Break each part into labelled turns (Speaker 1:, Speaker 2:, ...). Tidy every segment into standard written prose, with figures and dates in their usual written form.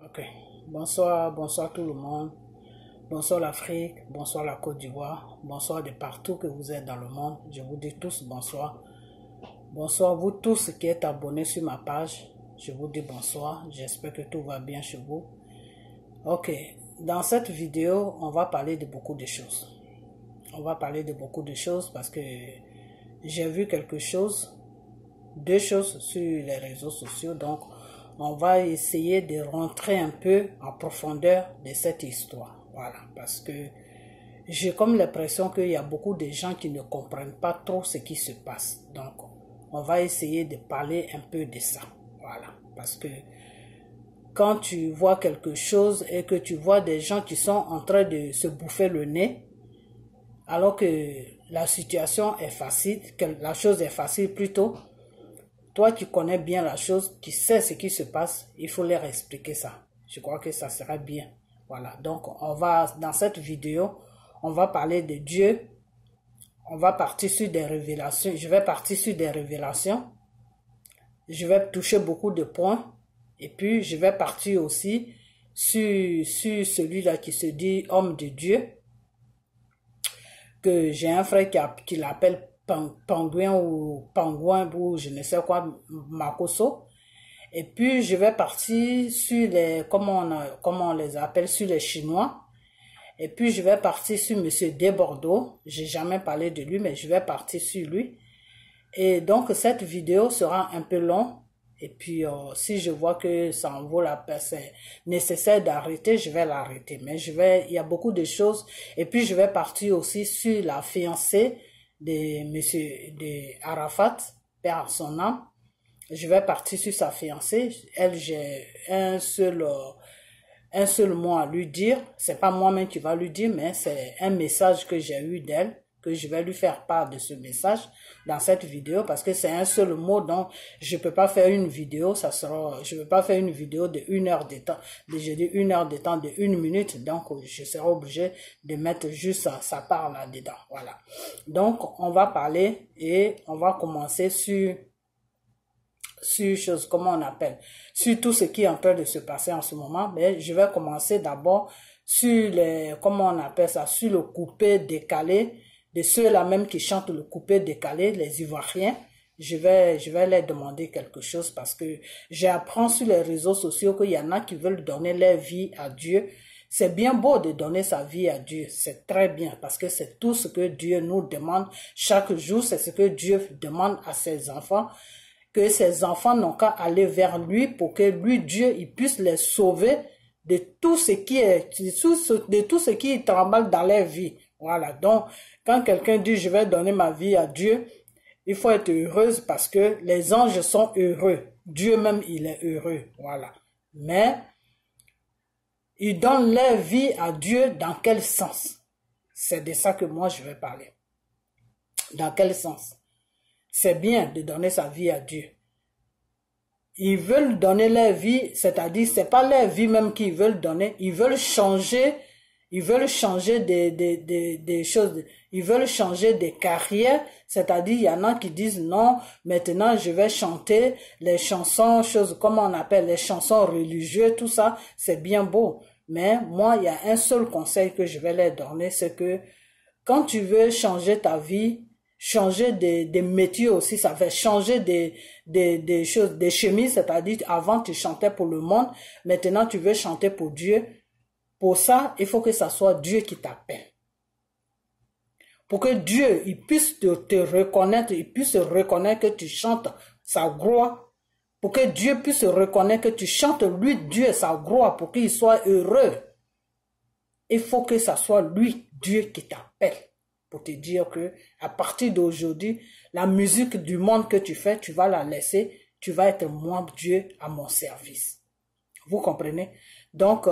Speaker 1: Ok, bonsoir, bonsoir tout le monde. Bonsoir l'Afrique, bonsoir la Côte d'Ivoire, bonsoir de partout que vous êtes dans le monde. Je vous dis tous bonsoir. Bonsoir vous tous qui êtes abonnés sur ma page. Je vous dis bonsoir. J'espère que tout va bien chez vous. Ok, dans cette vidéo, on va parler de beaucoup de choses. On va parler de beaucoup de choses parce que j'ai vu quelque chose, deux choses sur les réseaux sociaux. Donc, on va essayer de rentrer un peu en profondeur de cette histoire. Voilà, parce que j'ai comme l'impression qu'il y a beaucoup de gens qui ne comprennent pas trop ce qui se passe. Donc, on va essayer de parler un peu de ça. Voilà, parce que quand tu vois quelque chose et que tu vois des gens qui sont en train de se bouffer le nez, alors que la situation est facile, que la chose est facile plutôt, toi qui connais bien la chose, qui sais ce qui se passe, il faut leur expliquer ça. Je crois que ça sera bien. Voilà, donc on va, dans cette vidéo, on va parler de Dieu. On va partir sur des révélations. Je vais partir sur des révélations. Je vais toucher beaucoup de points. Et puis, je vais partir aussi sur celui-là qui se dit homme de Dieu. Que j'ai un frère qui l'appelle Pangouin ou Pangouin ou je ne sais quoi, Makoso. Et puis, je vais partir sur les, comment on les appelle, sur les Chinois. Et puis, je vais partir sur Monsieur Desbordeaux. J'ai jamais parlé de lui, mais je vais partir sur lui. Et donc, cette vidéo sera un peu longue. Et puis, si je vois que ça en vaut la peine, c'est nécessaire d'arrêter, je vais l'arrêter. Mais il y a beaucoup de choses. Et puis, je vais partir aussi sur la fiancée de Monsieur Arafat, père son âme. Je vais partir sur sa fiancée. Elle, j'ai un seul mot à lui dire. C'est pas moi-même qui va lui dire, mais c'est un message que j'ai eu d'elle, que je vais lui faire part de ce message dans cette vidéo, parce que c'est un seul mot, donc je peux pas faire une vidéo, je peux pas faire une vidéo de 1 heure de temps, j'ai dit 1 heure de temps de 1 minute, donc je serai obligé de mettre juste sa part là-dedans, voilà. Donc, on va parler et on va commencer sur chose, comment on appelle, sur tout ce qui est en train de se passer en ce moment. Mais je vais commencer d'abord sur les, comment on appelle ça, sur le coupé décalé, de ceux-là même qui chantent le coupé décalé, les Ivoiriens. Je vais leur demander quelque chose parce que j'apprends sur les réseaux sociaux qu'il y en a qui veulent donner leur vie à Dieu. C'est bien beau de donner sa vie à Dieu, c'est très bien parce que c'est tout ce que Dieu nous demande chaque jour, c'est ce que Dieu demande à ses enfants, que ses enfants n'ont qu'à aller vers lui pour que lui, Dieu, il puisse les sauver de tout ce qui est, de tout ce qui tremble dans leur vie. Voilà. Donc, quand quelqu'un dit je vais donner ma vie à Dieu, il faut être heureuse parce que les anges sont heureux. Dieu même, il est heureux. Voilà. Mais, ils donnent leur vie à Dieu dans quel sens? C'est de ça que moi je vais parler. Dans quel sens? C'est bien de donner sa vie à Dieu. Ils veulent donner leur vie, c'est-à-dire c'est pas leur vie même qu'ils veulent donner, ils veulent changer des choses, ils veulent changer des carrières, c'est-à-dire il y en a qui disent non, maintenant je vais chanter les chansons, choses comme on appelle les chansons religieuses, tout ça, c'est bien beau. Mais moi, il y a un seul conseil que je vais leur donner, c'est que quand tu veux changer ta vie, changer des métiers aussi, ça fait changer des choses, des chemises, c'est-à-dire avant tu chantais pour le monde, maintenant tu veux chanter pour Dieu. Pour ça, il faut que ça soit Dieu qui t'appelle. Pour que Dieu, il puisse te reconnaître, il puisse reconnaître que tu chantes sa gloire. Pour que Dieu puisse reconnaître que tu chantes lui, Dieu, sa gloire, pour qu'il soit heureux. Il faut que ça soit lui, Dieu, qui t'appelle. Pour te dire que à partir d'aujourd'hui, la musique du monde que tu fais, tu vas la laisser, tu vas être moi, Dieu, à mon service. Vous comprenez? Donc,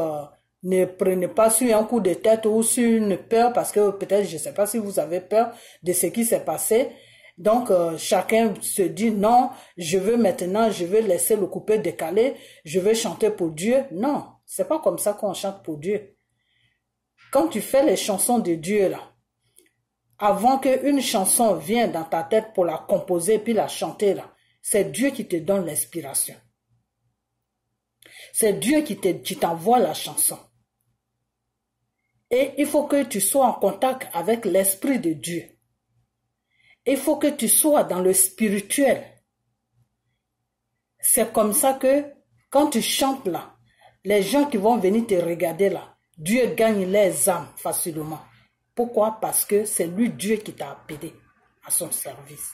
Speaker 1: ne prenez pas sur un coup de tête ou sur une peur, parce que peut-être, je ne sais pas si vous avez peur de ce qui s'est passé. Donc, chacun se dit, non, je veux laisser le coupé décalé, je veux chanter pour Dieu. Non, c'est pas comme ça qu'on chante pour Dieu. Quand tu fais les chansons de Dieu, là, avant qu'une chanson vienne dans ta tête pour la composer puis la chanter, là, c'est Dieu qui te donne l'inspiration. C'est Dieu qui t'envoie la chanson. Et il faut que tu sois en contact avec l'Esprit de Dieu. Il faut que tu sois dans le spirituel. C'est comme ça que quand tu chantes là, les gens qui vont venir te regarder là, Dieu gagne les âmes facilement. Pourquoi? Parce que c'est lui Dieu qui t'a appelé à son service.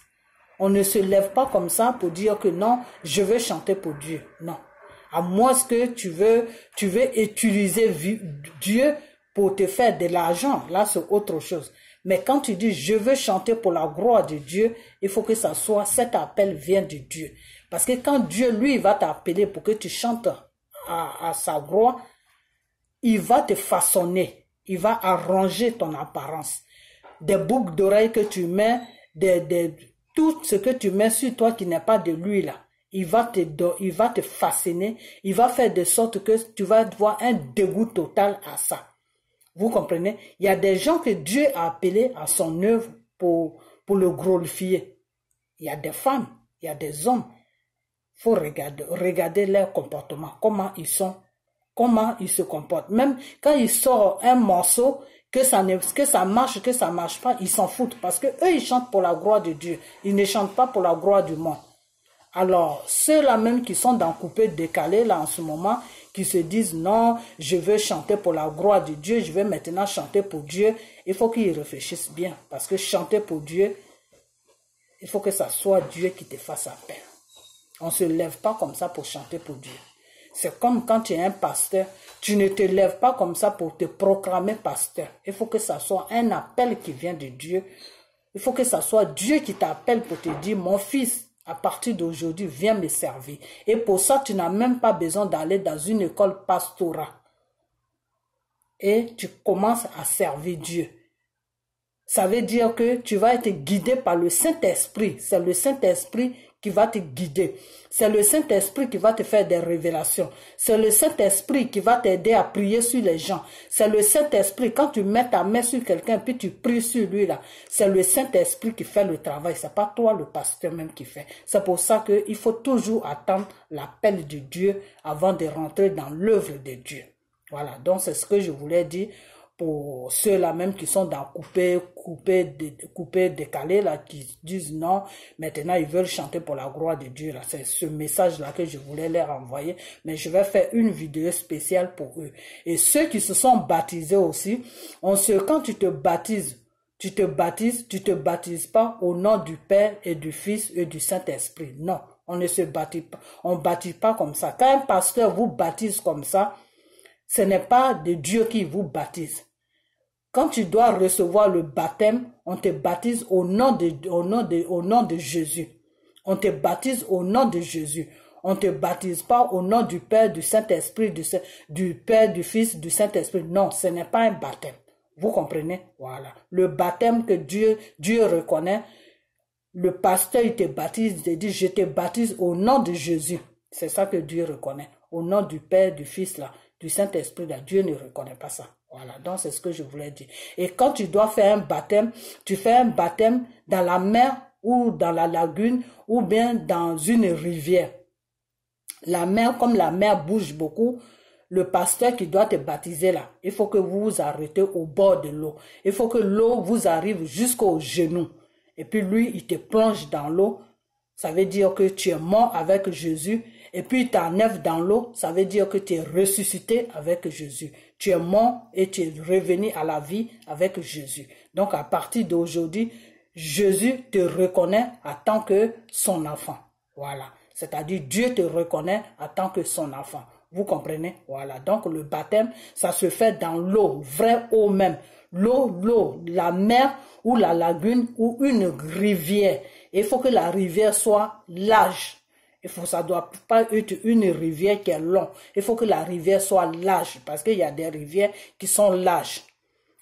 Speaker 1: On ne se lève pas comme ça pour dire que non, je veux chanter pour Dieu. Non. À moins que tu veux utiliser Dieu pour te faire de l'argent. Là, c'est autre chose. Mais quand tu dis je veux chanter pour la gloire de Dieu, il faut que ça soit, cet appel vient de Dieu. Parce que quand Dieu, lui, va t'appeler pour que tu chantes à sa gloire, il va te façonner. Il va arranger ton apparence. Des boucles d'oreilles que tu mets, tout ce que tu mets sur toi qui n'est pas de lui là, il va te fasciner, il va faire de sorte que tu vas avoir un dégoût total à ça. Vous comprenez? Il y a des gens que Dieu a appelés à son œuvre pour le glorifier. Il y a des femmes, il y a des hommes. Il faut regarder leur comportement, comment ils sont, comment ils se comportent. Même quand ils sortent un morceau, que ça marche, que ça marche pas, ils s'en foutent parce que eux ils chantent pour la gloire de Dieu. Ils ne chantent pas pour la gloire du monde. Alors, ceux-là même qui sont dans coupé décalé là en ce moment, qui se disent non, je veux chanter pour la gloire de Dieu, je vais maintenant chanter pour Dieu, il faut qu'ils réfléchissent bien. Parce que chanter pour Dieu, il faut que ça soit Dieu qui te fasse appel. On ne se lève pas comme ça pour chanter pour Dieu. C'est comme quand tu es un pasteur, tu ne te lèves pas comme ça pour te proclamer pasteur. Il faut que ça soit un appel qui vient de Dieu. Il faut que ça soit Dieu qui t'appelle pour te dire, mon fils, à partir d'aujourd'hui, viens me servir. Et pour ça, tu n'as même pas besoin d'aller dans une école pastorale. Et tu commences à servir Dieu. Ça veut dire que tu vas être guidé par le Saint-Esprit. C'est le Saint-Esprit qui va te guider. C'est le Saint-Esprit qui va te faire des révélations. C'est le Saint-Esprit qui va t'aider à prier sur les gens. C'est le Saint-Esprit, quand tu mets ta main sur quelqu'un puis tu pries sur lui là, c'est le Saint-Esprit qui fait le travail. C'est pas toi le pasteur même qui fait. C'est pour ça qu'il faut toujours attendre l'appel de Dieu avant de rentrer dans l'œuvre de Dieu. Voilà, donc c'est ce que je voulais dire. Pour ceux-là même qui sont dans coupé décalé, là, qui disent non, maintenant ils veulent chanter pour la gloire de Dieu, là. C'est ce message-là que je voulais leur envoyer, mais je vais faire une vidéo spéciale pour eux. Et ceux qui se sont baptisés aussi, quand tu te baptises, tu te baptises pas au nom du Père et du Fils et du Saint-Esprit. Non, on ne se baptise pas, on baptise pas comme ça. Quand un pasteur vous baptise comme ça, ce n'est pas de Dieu qui vous baptise. Quand tu dois recevoir le baptême, on te baptise au nom de Jésus. On te baptise au nom de Jésus. On ne te baptise pas au nom du Père, du Saint-Esprit, du Père, du Fils, du Saint-Esprit. Non, ce n'est pas un baptême. Vous comprenez? Voilà. Le baptême que Dieu reconnaît, le pasteur, il te baptise, il te dit, je te baptise au nom de Jésus. C'est ça que Dieu reconnaît. Au nom du Père, du Fils, là, du Saint-Esprit, là, Dieu ne reconnaît pas ça. Voilà, donc c'est ce que je voulais dire. Et quand tu dois faire un baptême, tu fais un baptême dans la mer ou dans la lagune ou bien dans une rivière. La mer, comme la mer bouge beaucoup, le pasteur qui doit te baptiser là, il faut que vous vous arrêtez au bord de l'eau. Il faut que l'eau vous arrive jusqu'aux genoux. Et puis lui, il te plonge dans l'eau. Ça veut dire que tu es mort avec Jésus. Et puis il t'enlève dans l'eau. Ça veut dire que tu es ressuscité avec Jésus. Tu es mort et tu es revenu à la vie avec Jésus. Donc à partir d'aujourd'hui, Jésus te reconnaît en tant que son enfant. Voilà. C'est-à-dire Dieu te reconnaît en tant que son enfant. Vous comprenez? Voilà. Donc le baptême, ça se fait dans l'eau, vraie eau même. L'eau, la mer ou la lagune ou une rivière. Il faut que la rivière soit large. Ça doit pas être une rivière qui est longue. Il faut que la rivière soit large parce qu'il y a des rivières qui sont larges.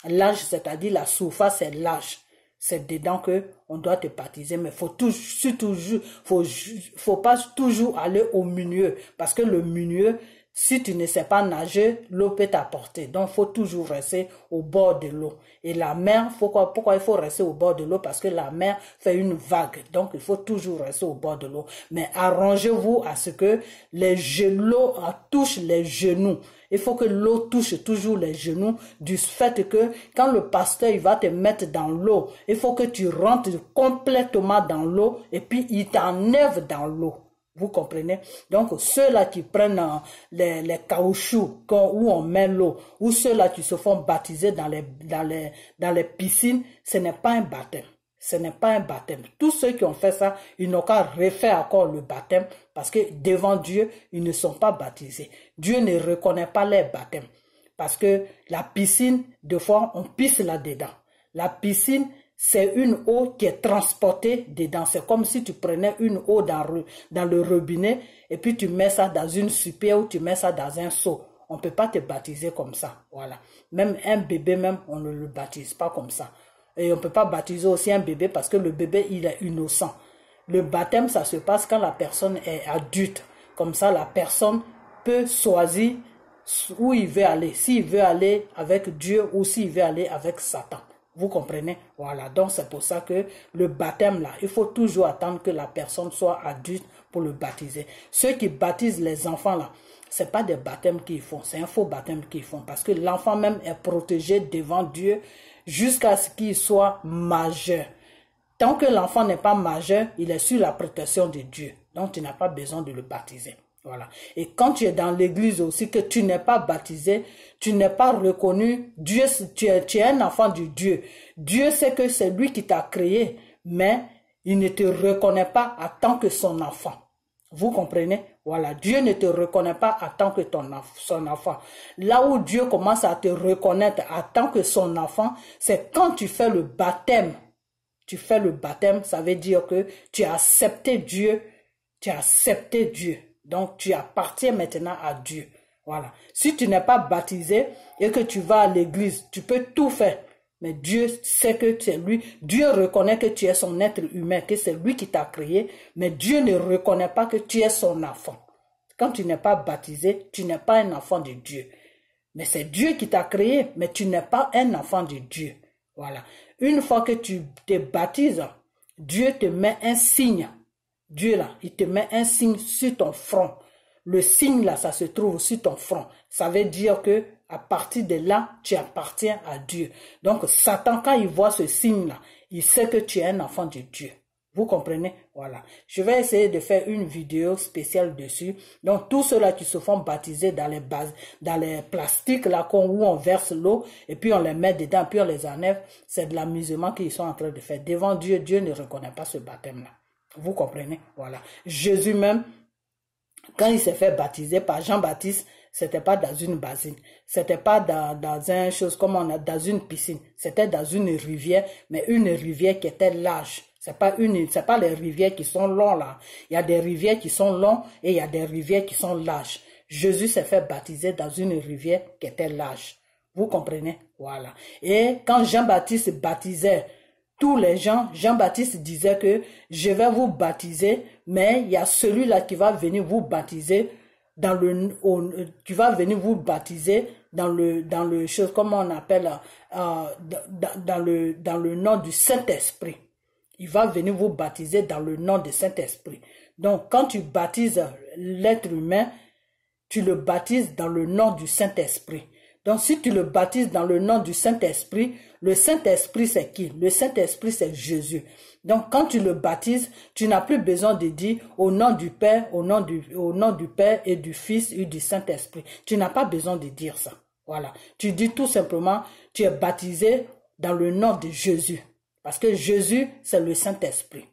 Speaker 1: Large, c'est-à-dire la surface est large. C'est dedans que on doit te baptiser, mais faut pas toujours aller au milieu parce que le milieu, Si tu ne sais pas nager, l'eau peut t'apporter. Donc, il faut toujours rester au bord de l'eau. Et la mer, pourquoi il faut rester au bord de l'eau? Parce que la mer fait une vague. Donc, il faut toujours rester au bord de l'eau. Mais arrangez-vous à ce que l'eau touche les genoux. Il faut que l'eau touche toujours les genoux du fait que quand le pasteur il va te mettre dans l'eau, il faut que tu rentres complètement dans l'eau et puis il t'enlève dans l'eau. Vous comprenez? Donc, ceux-là qui prennent les caoutchoucs où on met l'eau, ou ceux-là qui se font baptiser dans les piscines, ce n'est pas un baptême. Ce n'est pas un baptême. Tous ceux qui ont fait ça, ils n'ont qu'à refaire encore le baptême parce que devant Dieu, ils ne sont pas baptisés. Dieu ne reconnaît pas les baptêmes parce que la piscine, des fois, on pisse là-dedans. La piscine, c'est une eau qui est transportée dedans. C'est comme si tu prenais une eau dans le robinet et puis tu mets ça dans une soupière ou tu mets ça dans un seau. On ne peut pas te baptiser comme ça. Voilà. Même un bébé, on ne le baptise pas comme ça. Et on ne peut pas baptiser aussi un bébé parce que le bébé, il est innocent. Le baptême, ça se passe quand la personne est adulte. Comme ça, la personne peut choisir où il veut aller. S'il veut aller avec Dieu ou s'il veut aller avec Satan. Vous comprenez? Voilà. Donc, c'est pour ça que le baptême, là, il faut toujours attendre que la personne soit adulte pour le baptiser. Ceux qui baptisent les enfants, là, c'est pas des baptêmes qu'ils font. C'est un faux baptême qu'ils font. Parce que l'enfant même est protégé devant Dieu jusqu'à ce qu'il soit majeur. Tant que l'enfant n'est pas majeur, il est sur la protection de Dieu. Donc, tu n'as pas besoin de le baptiser. Voilà. Et quand tu es dans l'église aussi, que tu n'es pas baptisé, tu n'es pas reconnu, Dieu, tu es un enfant de Dieu. Dieu sait que c'est lui qui t'a créé, mais il ne te reconnaît pas en tant que son enfant. Vous comprenez? Voilà. Dieu ne te reconnaît pas en tant que son enfant. Là où Dieu commence à te reconnaître en tant que son enfant, c'est quand tu fais le baptême. Tu fais le baptême, ça veut dire que tu as accepté Dieu. Tu as accepté Dieu. Donc, tu appartiens maintenant à Dieu. Voilà. Si tu n'es pas baptisé et que tu vas à l'église, tu peux tout faire. Mais Dieu sait que c'est lui. Dieu reconnaît que tu es son être humain, que c'est lui qui t'a créé. Mais Dieu ne reconnaît pas que tu es son enfant. Quand tu n'es pas baptisé, tu n'es pas un enfant de Dieu. Mais c'est Dieu qui t'a créé, mais tu n'es pas un enfant de Dieu. Voilà. Une fois que tu te baptises, Dieu te met un signe. Dieu là, il te met un signe sur ton front. Le signe là, ça se trouve sur ton front. Ça veut dire que à partir de là, tu appartiens à Dieu. Donc Satan, quand il voit ce signe là, il sait que tu es un enfant de Dieu. Vous comprenez? Voilà. Je vais essayer de faire une vidéo spéciale dessus. Donc, tous ceux-là qui se font baptiser dans les plastiques, là, où on verse l'eau, et puis on les met dedans, puis on les enlève, c'est de l'amusement qu'ils sont en train de faire. Devant Dieu, Dieu ne reconnaît pas ce baptême-là. Vous comprenez? Voilà. Jésus même, quand il s'est fait baptiser par Jean-Baptiste, c'était pas dans une bassine, c'était pas dans un chose comme on a dans une piscine, c'était dans une rivière, mais une rivière qui était large. C'est pas les rivières qui sont longues là. Il y a des rivières qui sont longues et il y a des rivières qui sont larges. Jésus s'est fait baptiser dans une rivière qui était large. Vous comprenez? Voilà. Et quand Jean-Baptiste baptisait tous les gens, Jean-Baptiste disait que je vais vous baptiser, mais il y a celui-là qui va venir vous baptiser dans le chose, comment on appelle, dans le nom du Saint-Esprit. Il va venir vous baptiser dans le nom du Saint-Esprit. Donc, quand tu baptises l'être humain, tu le baptises dans le nom du Saint-Esprit. Donc, si tu le baptises dans le nom du Saint-Esprit, le Saint-Esprit, c'est qui? Le Saint-Esprit, c'est Jésus. Donc, quand tu le baptises, tu n'as plus besoin de dire au nom du Père, au nom du Père et du Fils et du Saint-Esprit. Tu n'as pas besoin de dire ça. Voilà. Tu dis tout simplement, tu es baptisé dans le nom de Jésus. Parce que Jésus, c'est le Saint-Esprit.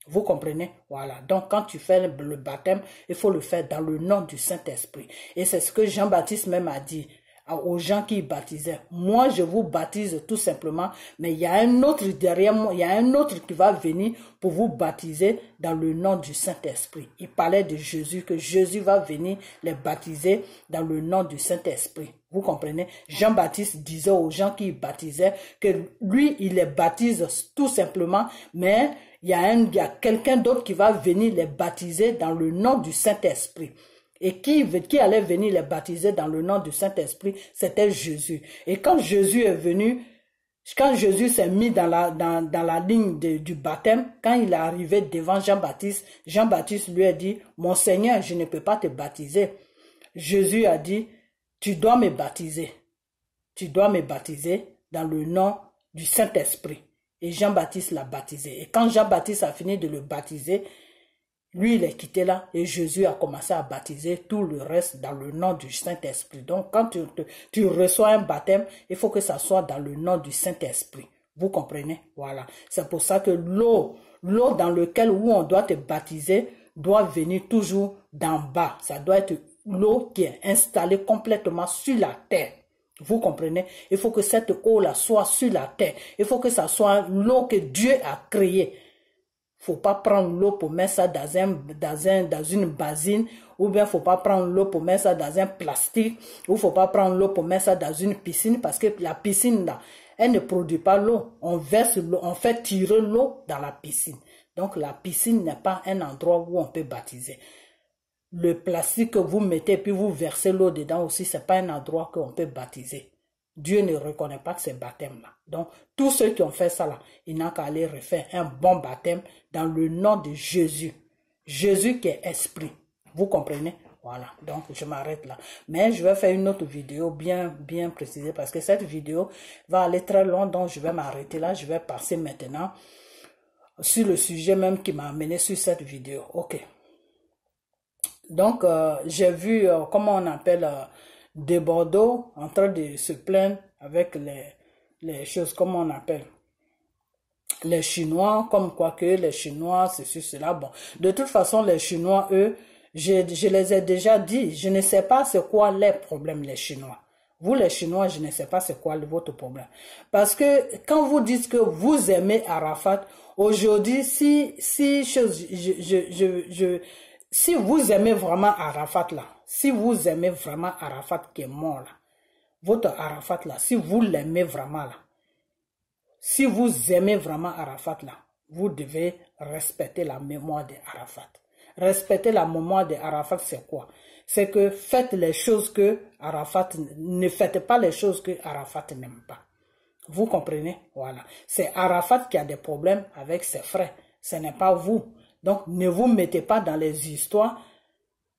Speaker 1: Vous comprenez? Voilà. Donc, quand tu fais le baptême, il faut le faire dans le nom du Saint-Esprit. Et c'est ce que Jean-Baptiste même a dit aux gens qui baptisaient. Moi, je vous baptise tout simplement, mais il y a un autre derrière moi, il y a un autre qui va venir pour vous baptiser dans le nom du Saint-Esprit. Il parlait de Jésus, que Jésus va venir les baptiser dans le nom du Saint-Esprit. Vous comprenez? Jean-Baptiste disait aux gens qui baptisaient que lui, il les baptise tout simplement, mais il y a quelqu'un d'autre qui va venir les baptiser dans le nom du Saint-Esprit. Et qui allait venir les baptiser dans le nom du Saint-Esprit, c'était Jésus. Et quand Jésus est venu, quand Jésus s'est mis dans la ligne du baptême, quand il est arrivé devant Jean-Baptiste, Jean-Baptiste lui a dit, « Mon Seigneur, je ne peux pas te baptiser. » Jésus a dit, « Tu dois me baptiser. Tu dois me baptiser dans le nom du Saint-Esprit. » Et Jean-Baptiste l'a baptisé. Et quand Jean-Baptiste a fini de le baptiser, lui, il est quitté là et Jésus a commencé à baptiser tout le reste dans le nom du Saint-Esprit. Donc, quand tu reçois un baptême, il faut que ça soit dans le nom du Saint-Esprit. Vous comprenez? Voilà. C'est pour ça que l'eau dans laquelle où on doit te baptiser doit venir toujours d'en bas. Ça doit être l'eau qui est installée complètement sur la terre. Vous comprenez? Il faut que cette eau-là soit sur la terre. Il faut que ça soit l'eau que Dieu a créée. Faut pas prendre l'eau pour mettre ça dans une bassine, ou bien faut pas prendre l'eau pour mettre ça dans un plastique, ou faut pas prendre l'eau pour mettre ça dans une piscine, parce que la piscine là, elle ne produit pas l'eau. On verse l'eau, on fait tirer l'eau dans la piscine. Donc la piscine n'est pas un endroit où on peut baptiser. Le plastique que vous mettez puis vous versez l'eau dedans aussi, c'est pas un endroit qu'on peut baptiser. Dieu ne reconnaît pas ces baptêmes-là. Donc, tous ceux qui ont fait ça là, ils n'ont qu'à aller refaire un bon baptême dans le nom de Jésus. Jésus qui est esprit. Vous comprenez? Voilà. Donc, je m'arrête là. Mais je vais faire une autre vidéo bien précisée parce que cette vidéo va aller très loin. Donc, je vais m'arrêter là. Je vais passer maintenant sur le sujet même qui m'a amené sur cette vidéo. Ok. Donc, j'ai vu, comment on appelle... de Bordeaux en train de se plaindre avec les choses, comme on appelle, les Chinois, comme quoi que les Chinois, ceci, cela. Bon, de toute façon, les Chinois, eux, je les ai déjà dit, je ne sais pas c'est quoi les problèmes, les Chinois. Vous, les Chinois, je ne sais pas c'est quoi votre problème. Parce que quand vous dites que vous aimez Arafat, aujourd'hui, si vous aimez vraiment Arafat là, si vous aimez vraiment Arafat qui est mort là, votre Arafat là, si vous l'aimez vraiment là, si vous aimez vraiment Arafat là, vous devez respecter la mémoire d'Arafat. Respecter la mémoire d'Arafat, c'est quoi? C'est que faites les choses que Arafat, ne faites pas les choses que Arafat n'aime pas. Vous comprenez? Voilà. C'est Arafat qui a des problèmes avec ses frères. Ce n'est pas vous. Donc, ne vous mettez pas dans les histoires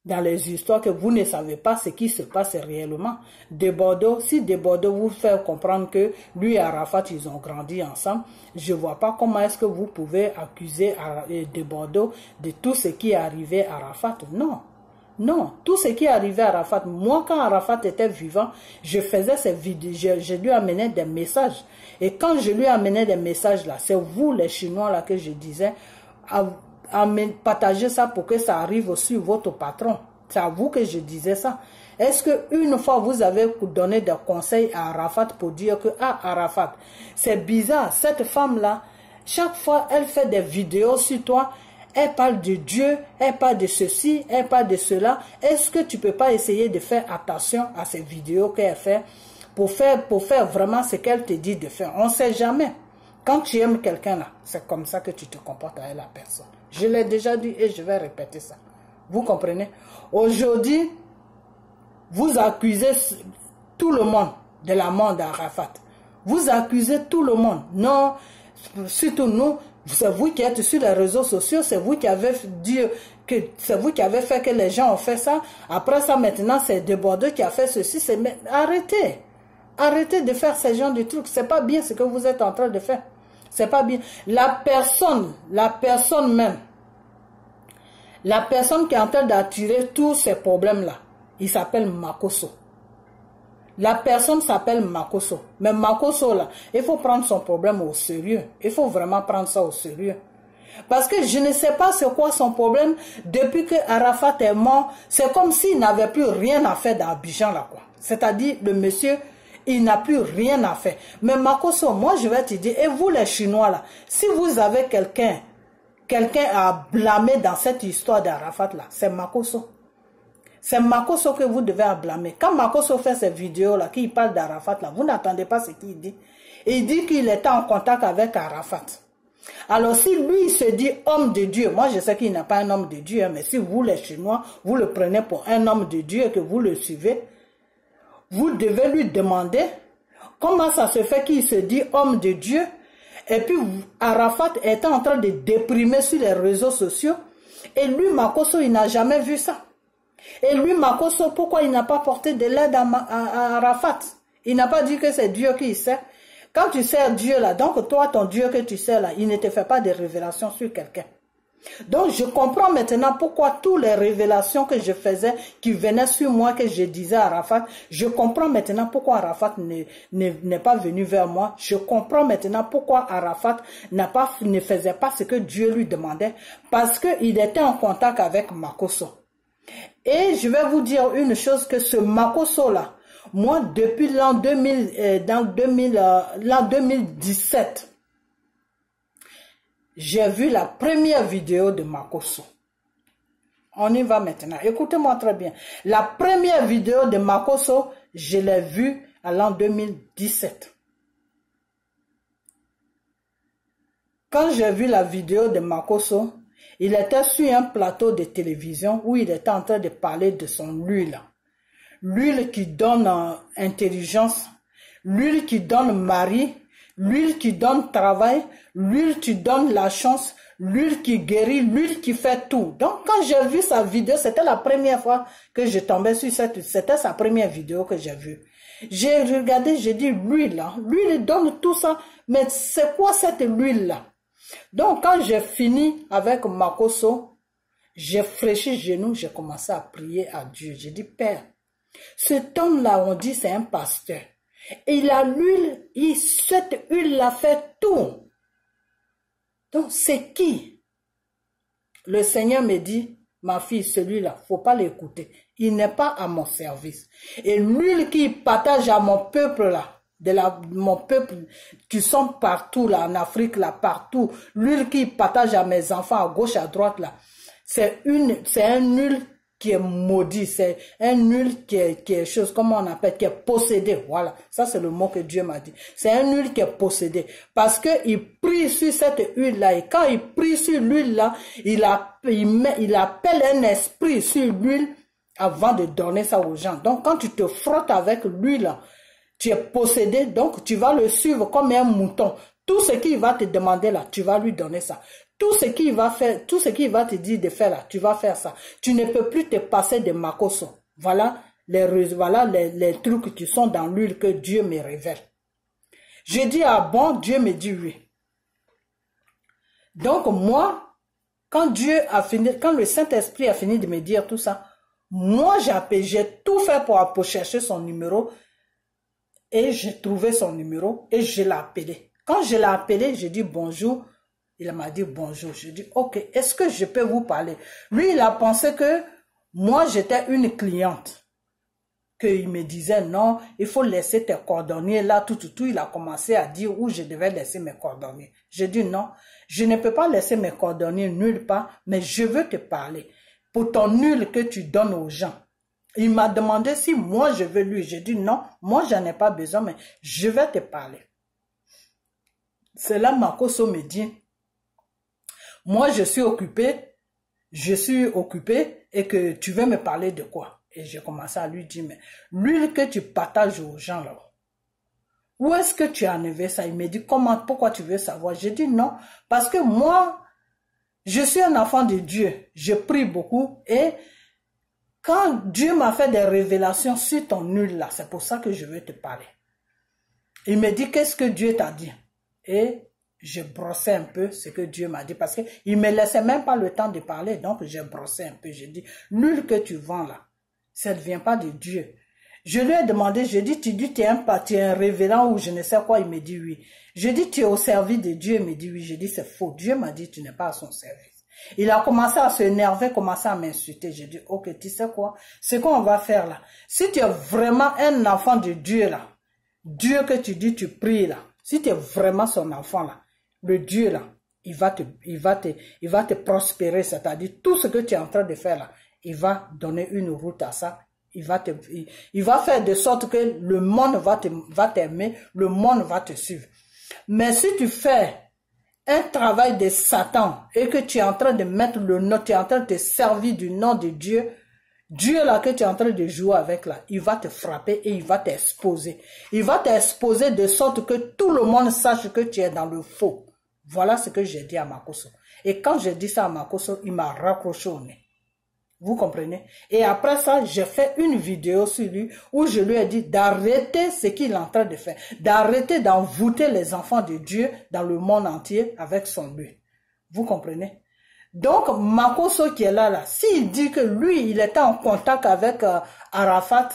Speaker 1: que vous ne savez pas ce qui se passe réellement. De Bordeaux, si De Bordeaux vous fait comprendre que lui et Arafat, ils ont grandi ensemble, je ne vois pas comment est-ce que vous pouvez accuser De Bordeaux de tout ce qui est arrivé à Arafat. Non. Non, tout ce qui est arrivé à Arafat, moi quand Arafat était vivant, je faisais ces vidéos, je lui amenais des messages. Et quand je lui amenais des messages là, c'est vous les Chinois là que je disais, à partager ça pour que ça arrive aussi votre patron. C'est à vous que je disais ça. Est-ce qu'une fois vous avez donné des conseils à Arafat pour dire que, ah Arafat, c'est bizarre, cette femme-là, chaque fois elle fait des vidéos sur toi, elle parle de Dieu, elle parle de ceci, elle parle de cela. Est-ce que tu ne peux pas essayer de faire attention à ces vidéos qu'elle fait pour faire vraiment ce qu'elle te dit de faire? On ne sait jamais. Quand tu aimes quelqu'un là, c'est comme ça que tu te comportes avec la personne. Je l'ai déjà dit et je vais répéter ça. Vous comprenez? Aujourd'hui, vous accusez tout le monde de la mort d'Arafat. Vous accusez tout le monde. Non, surtout nous, c'est vous qui êtes sur les réseaux sociaux, c'est vous qui avez dit que c'est vous qui avez fait que les gens ont fait ça. Après ça, maintenant, c'est De Bordeaux qui a fait ceci. Arrêtez. Arrêtez de faire ce genre de trucs. C'est pas bien ce que vous êtes en train de faire. C'est pas bien. La personne même, la personne qui est en train d'attirer tous ces problèmes-là, il s'appelle Makosso. La personne s'appelle Makosso. Mais Makosso, là, il faut prendre son problème au sérieux. Il faut vraiment prendre ça au sérieux. Parce que je ne sais pas c'est quoi son problème. Depuis que Arafat est mort, c'est comme s'il n'avait plus rien à faire dans Abidjan, là, quoi. C'est-à-dire, le monsieur, il n'a plus rien à faire. Mais Makosso, moi, je vais te dire, et vous, les Chinois, là, si vous avez quelqu'un à blâmer dans cette histoire d'Arafat, là, c'est Makosso. C'est Makosso que vous devez blâmer. Quand Makosso fait ces vidéos-là, qu'il parle d'Arafat, là, vous n'attendez pas ce qu'il dit. Il dit qu'il était en contact avec Arafat. Alors si lui il se dit homme de Dieu, moi je sais qu'il n'est pas un homme de Dieu, hein, mais si vous les Chinois, vous le prenez pour un homme de Dieu et que vous le suivez, vous devez lui demander comment ça se fait qu'il se dit homme de Dieu. Et puis Arafat était en train de déprimer sur les réseaux sociaux. Et lui, Makosso, il n'a jamais vu ça. Et lui, Makosso, pourquoi il n'a pas porté de l'aide à Arafat? Il n'a pas dit que c'est Dieu qui sert. Quand tu sers Dieu là, donc toi, ton Dieu que tu sers là, il ne te fait pas de révélations sur quelqu'un. Donc je comprends maintenant pourquoi toutes les révélations que je faisais, qui venaient sur moi, que je disais à Arafat, je comprends maintenant pourquoi Arafat n'est pas venu vers moi. Je comprends maintenant pourquoi Arafat ne faisait pas ce que Dieu lui demandait, parce qu'il était en contact avec Makosso. Et je vais vous dire une chose, que ce Makosso là, moi depuis l'an 2017, j'ai vu la première vidéo de Makosso. On y va maintenant. Écoutez-moi très bien. La première vidéo de Makosso, je l'ai vue à l'an 2017. Quand j'ai vu la vidéo de Makosso, il était sur un plateau de télévision où il était en train de parler de son huile. L'huile qui donne intelligence, l'huile qui donne mari, l'huile qui donne travail, l'huile qui donne la chance, l'huile qui guérit, l'huile qui fait tout. Donc quand j'ai vu sa vidéo, c'était la première fois que je tombais sur c'était sa première vidéo que j'ai vue. J'ai regardé, j'ai dit l'huile, l'huile donne tout ça, mais c'est quoi cette huile-là? Donc quand j'ai fini avec Makosso, j'ai fléchi les genoux, j'ai commencé à prier à Dieu. J'ai dit, Père, cet homme-là, on dit c'est un pasteur. Et il a l'huile, cette huile-là fait tout. Donc c'est qui? Le Seigneur me dit, ma fille, celui-là, faut pas l'écouter. Il n'est pas à mon service. Et l'huile qu'il partage à mon peuple là, mon peuple qui sont partout là, en Afrique là, partout, l'huile qu'il partage à mes enfants à gauche, à droite là, c'est un huile qui est maudit, c'est un huile qui est chose, comment on appelle, qui est possédé. Voilà, ça c'est le mot que Dieu m'a dit. C'est un huile qui est possédé. Parce que il prie sur cette huile-là, et quand il prie sur l'huile-là, il appelle un esprit sur l'huile avant de donner ça aux gens. Donc quand tu te frottes avec l'huile, tu es possédé, donc tu vas le suivre comme un mouton. Tout ce qu'il va te demander là, tu vas lui donner ça. Tout ce qu'il va faire, tout ce qu'il va te dire de faire là, tu vas faire ça. Tu ne peux plus te passer de Makosso. Voilà les trucs qui sont dans l'huile que Dieu me révèle. Je dis ah bon, Dieu me dit oui. Donc moi, quand le Saint-Esprit a fini de me dire tout ça, moi j'ai tout fait pour chercher son numéro et j'ai trouvé son numéro et je l'ai appelé. Quand je l'ai appelé, j'ai dit bonjour. Il m'a dit bonjour. Je dis ok, est-ce que je peux vous parler? Lui, il a pensé que moi, j'étais une cliente. Qu'il me disait non, il faut laisser tes coordonnées là, tout. Il a commencé à dire où je devais laisser mes coordonnées. Je dis non, je ne peux pas laisser mes coordonnées nulle part, mais je veux te parler. Pour ton huile que tu donnes aux gens. Il m'a demandé si moi je veux lui. J'ai dit non, moi j'en ai pas besoin, mais je vais te parler. C'est là Makosso me dit, moi je suis occupé et que tu veux me parler de quoi? Et j'ai commencé à lui dire, mais l'huile que tu partages aux gens là, où est-ce que tu as enlevé ça? Il me dit, pourquoi tu veux savoir? J'ai dit non, parce que moi, je suis un enfant de Dieu, je prie beaucoup et quand Dieu m'a fait des révélations sur ton huile là, c'est pour ça que je veux te parler. Il me dit, qu'est-ce que Dieu t'a dit? Et je brossais un peu ce que Dieu m'a dit parce qu'il ne me laissait même pas le temps de parler. Donc, j'ai brossé un peu. J'ai dit, l'huile que tu vends là, ça ne vient pas de Dieu. Je lui ai demandé, je dis, tu es un révérend ou je ne sais quoi. Il me dit oui. Je dis, tu es au service de Dieu. Il me dit oui. Je dis, c'est faux. Dieu m'a dit, tu n'es pas à son service. Il a commencé à s'énerver, commencé à m'insulter. J'ai dit, ok, tu sais quoi? Ce qu'on va faire là, si tu es vraiment un enfant de Dieu là, Dieu que tu dis, tu pries là, si tu es vraiment son enfant là, le Dieu là, il va te prospérer, c'est-à-dire tout ce que tu es en train de faire là, il va donner une route à ça, il va faire de sorte que le monde va t'aimer, le monde va te suivre. Mais si tu fais un travail de Satan et que tu es en train de mettre le nom, tu es en train de te servir du nom de Dieu, Dieu là que tu es en train de jouer avec là, il va te frapper et il va t'exposer. Il va t'exposer de sorte que tout le monde sache que tu es dans le faux. Voilà ce que j'ai dit à Makoso. Et quand j'ai dit ça à Makoso, il m'a raccroché au nez. Vous comprenez? Et après ça, j'ai fait une vidéo sur lui où je lui ai dit d'arrêter ce qu'il est en train de faire. D'arrêter d'envoûter les enfants de Dieu dans le monde entier avec son but. Vous comprenez? Donc, Makoso qui est là, s'il dit que lui, il était en contact avec Arafat,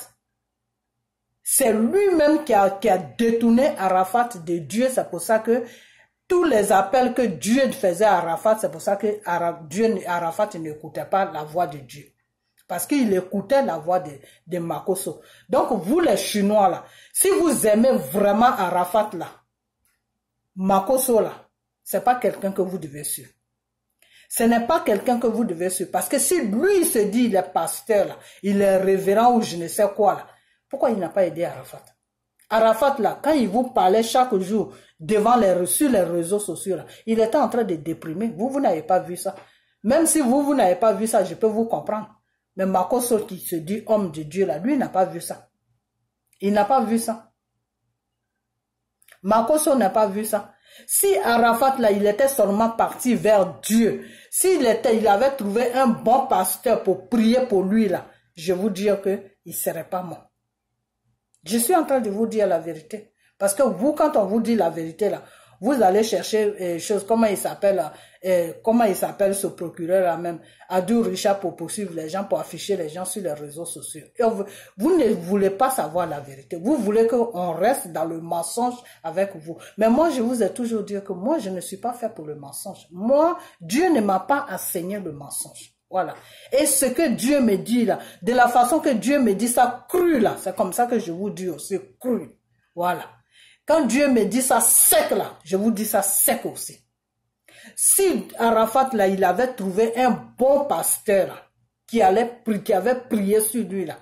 Speaker 1: c'est lui-même qui a détourné Arafat de Dieu. C'est pour ça que tous les appels que Dieu faisait à Arafat, c'est pour ça que Arafat n'écoutait pas la voix de Dieu. Parce qu'il écoutait la voix de Makoso. Donc, vous les Chinois là, si vous aimez vraiment Arafat là, Makoso là, c'est pas quelqu'un que vous devez suivre. Ce n'est pas quelqu'un que vous devez suivre. Parce que si lui il se dit il est pasteur là, il est révérend ou je ne sais quoi là, pourquoi il n'a pas aidé Arafat? Arafat là, quand il vous parlait chaque jour sur les réseaux sociaux là, il était en train de déprimer. Vous n'avez pas vu ça. Même si vous n'avez pas vu ça, je peux vous comprendre. Mais Makoso qui se dit homme de Dieu là, lui n'a pas vu ça. Il n'a pas vu ça. Makoso n'a pas vu ça. Si Arafat là, il était seulement parti vers Dieu, il avait trouvé un bon pasteur pour prier pour lui là, je vous dis que il serait pas mort. Je suis en train de vous dire la vérité. Parce que vous, quand on vous dit la vérité là, vous allez chercher comment il s'appelle ce procureur là même, Adou Richard, pour poursuivre les gens, pour afficher les gens sur les réseaux sociaux. Et vous ne voulez pas savoir la vérité. Vous voulez qu'on reste dans le mensonge avec vous. Mais moi, je vous ai toujours dit que moi, je ne suis pas fait pour le mensonge. Moi, Dieu ne m'a pas enseigné le mensonge. Voilà. Et ce que Dieu me dit là, de la façon que Dieu me dit ça cru là, c'est comme ça que je vous dis aussi cru. Voilà. Quand Dieu me dit ça sec là, je vous dis ça sec aussi. Si Arafat là, il avait trouvé un bon pasteur là, qui avait prié sur lui là,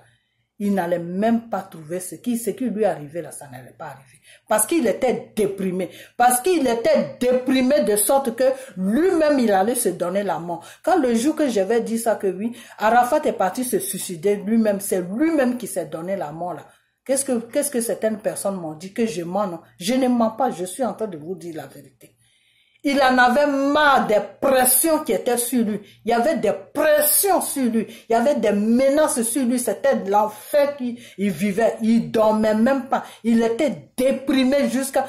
Speaker 1: il n'allait même pas trouver ce qui lui arrivait là, ça n'allait pas arriver. Parce qu'il était déprimé. Parce qu'il était déprimé de sorte que lui-même, il allait se donner la mort. Quand le jour que j'avais dit ça, que oui, Arafat est parti se suicider lui-même, c'est lui-même qui s'est donné la mort là. Qu'est-ce que certaines personnes m'ont dit? Que je mens, non? Je ne mens pas, je suis en train de vous dire la vérité. Il en avait marre des pressions qui étaient sur lui. Il y avait des pressions sur lui. Il y avait des menaces sur lui. C'était de l'enfer qu'il vivait. Il dormait même pas. Il était déprimé jusqu'à...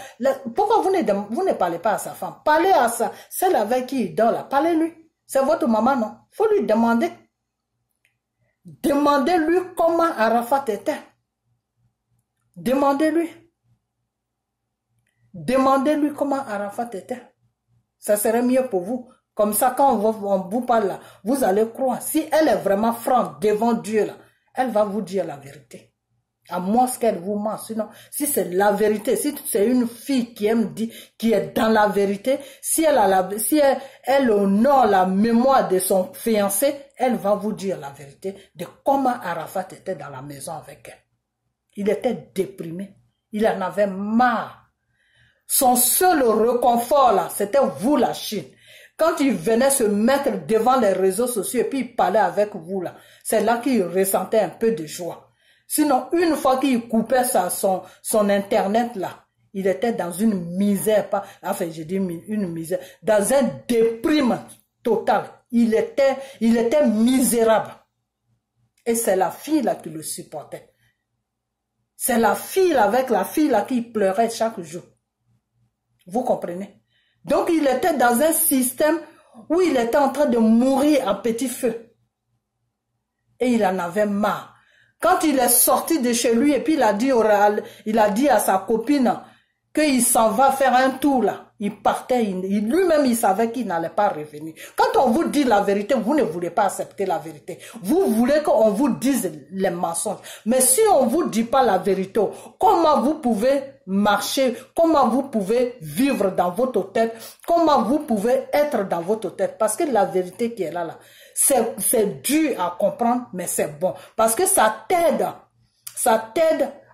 Speaker 1: Pourquoi vous ne parlez pas à sa femme? Parlez à ça. Celle avec qui il dort là. Parlez-lui. C'est votre maman, non? Faut lui demander. Demandez-lui comment Arafat était. Demandez-lui. Demandez-lui comment Arafat était. Ça serait mieux pour vous. Comme ça, quand on vous parle là, vous allez croire. Si elle est vraiment franche devant Dieu là, elle va vous dire la vérité. À moins qu'elle vous ment. Sinon, si c'est la vérité, si c'est une fille qui est dans la vérité, si elle honore la mémoire de son fiancé, elle va vous dire la vérité de comment Arafat était dans la maison avec elle. Il était déprimé. Il en avait marre. Son seul réconfort là, c'était vous la Chine. Quand il venait se mettre devant les réseaux sociaux et puis il parlait avec vous là, c'est là qu'il ressentait un peu de joie. Sinon, une fois qu'il coupait son internet là, il était dans une misère, une misère, dans un déprime total. Il était misérable. Et c'est la fille là qui le supportait. C'est la fille avec la fille là qui pleurait chaque jour. Vous comprenez? Donc il était dans un système où il était en train de mourir à petit feu. Et il en avait marre. Quand il est sorti de chez lui et puis il a dit à sa copine qu'il s'en va faire un tour là. Il partait, lui-même il savait qu'il n'allait pas revenir. Quand on vous dit la vérité, vous ne voulez pas accepter la vérité. Vous voulez qu'on vous dise les mensonges. Mais si on ne vous dit pas la vérité, comment vous pouvez marcher, comment vous pouvez vivre dans votre tête, comment vous pouvez être dans votre tête? Parce que la vérité qui est là, c'est dur à comprendre, mais c'est bon. Parce que ça t'aide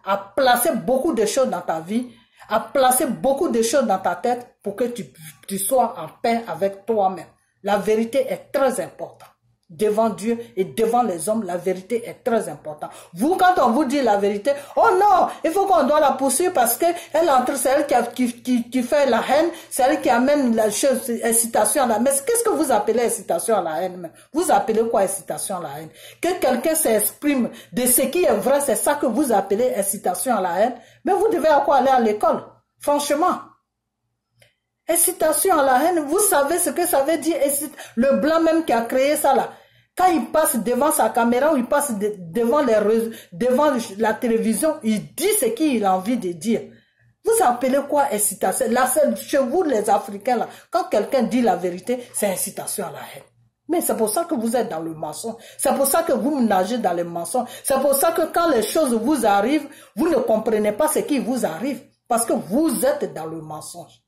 Speaker 1: à placer beaucoup de choses dans ta vie. a placé beaucoup de choses dans ta tête pour que tu sois en paix avec toi-même. La vérité est très importante. Devant Dieu et devant les hommes, la vérité est très importante. Vous, quand on vous dit la vérité, oh non, il faut qu'on doit la poursuivre parce que elle entre, c'est elle qui fait la haine, c'est elle qui amène la chose, incitation à la haine. Mais qu'est-ce que vous appelez incitation à la haine? Vous appelez quoi incitation à la haine? Que quelqu'un s'exprime de ce qui est vrai, c'est ça que vous appelez incitation à la haine? Mais vous devez à quoi aller à l'école? Franchement. Incitation à la haine, vous savez ce que ça veut dire? Le blanc même qui a créé ça là, quand il passe devant sa caméra ou il passe devant la télévision, il dit ce qu'il a envie de dire. Vous appelez quoi incitation? Là, chez vous les Africains là, quand quelqu'un dit la vérité, c'est incitation à la haine. Mais c'est pour ça que vous êtes dans le mensonge. C'est pour ça que vous nagez dans le mensonge. C'est pour ça que quand les choses vous arrivent, vous ne comprenez pas ce qui vous arrive. Parce que vous êtes dans le mensonge.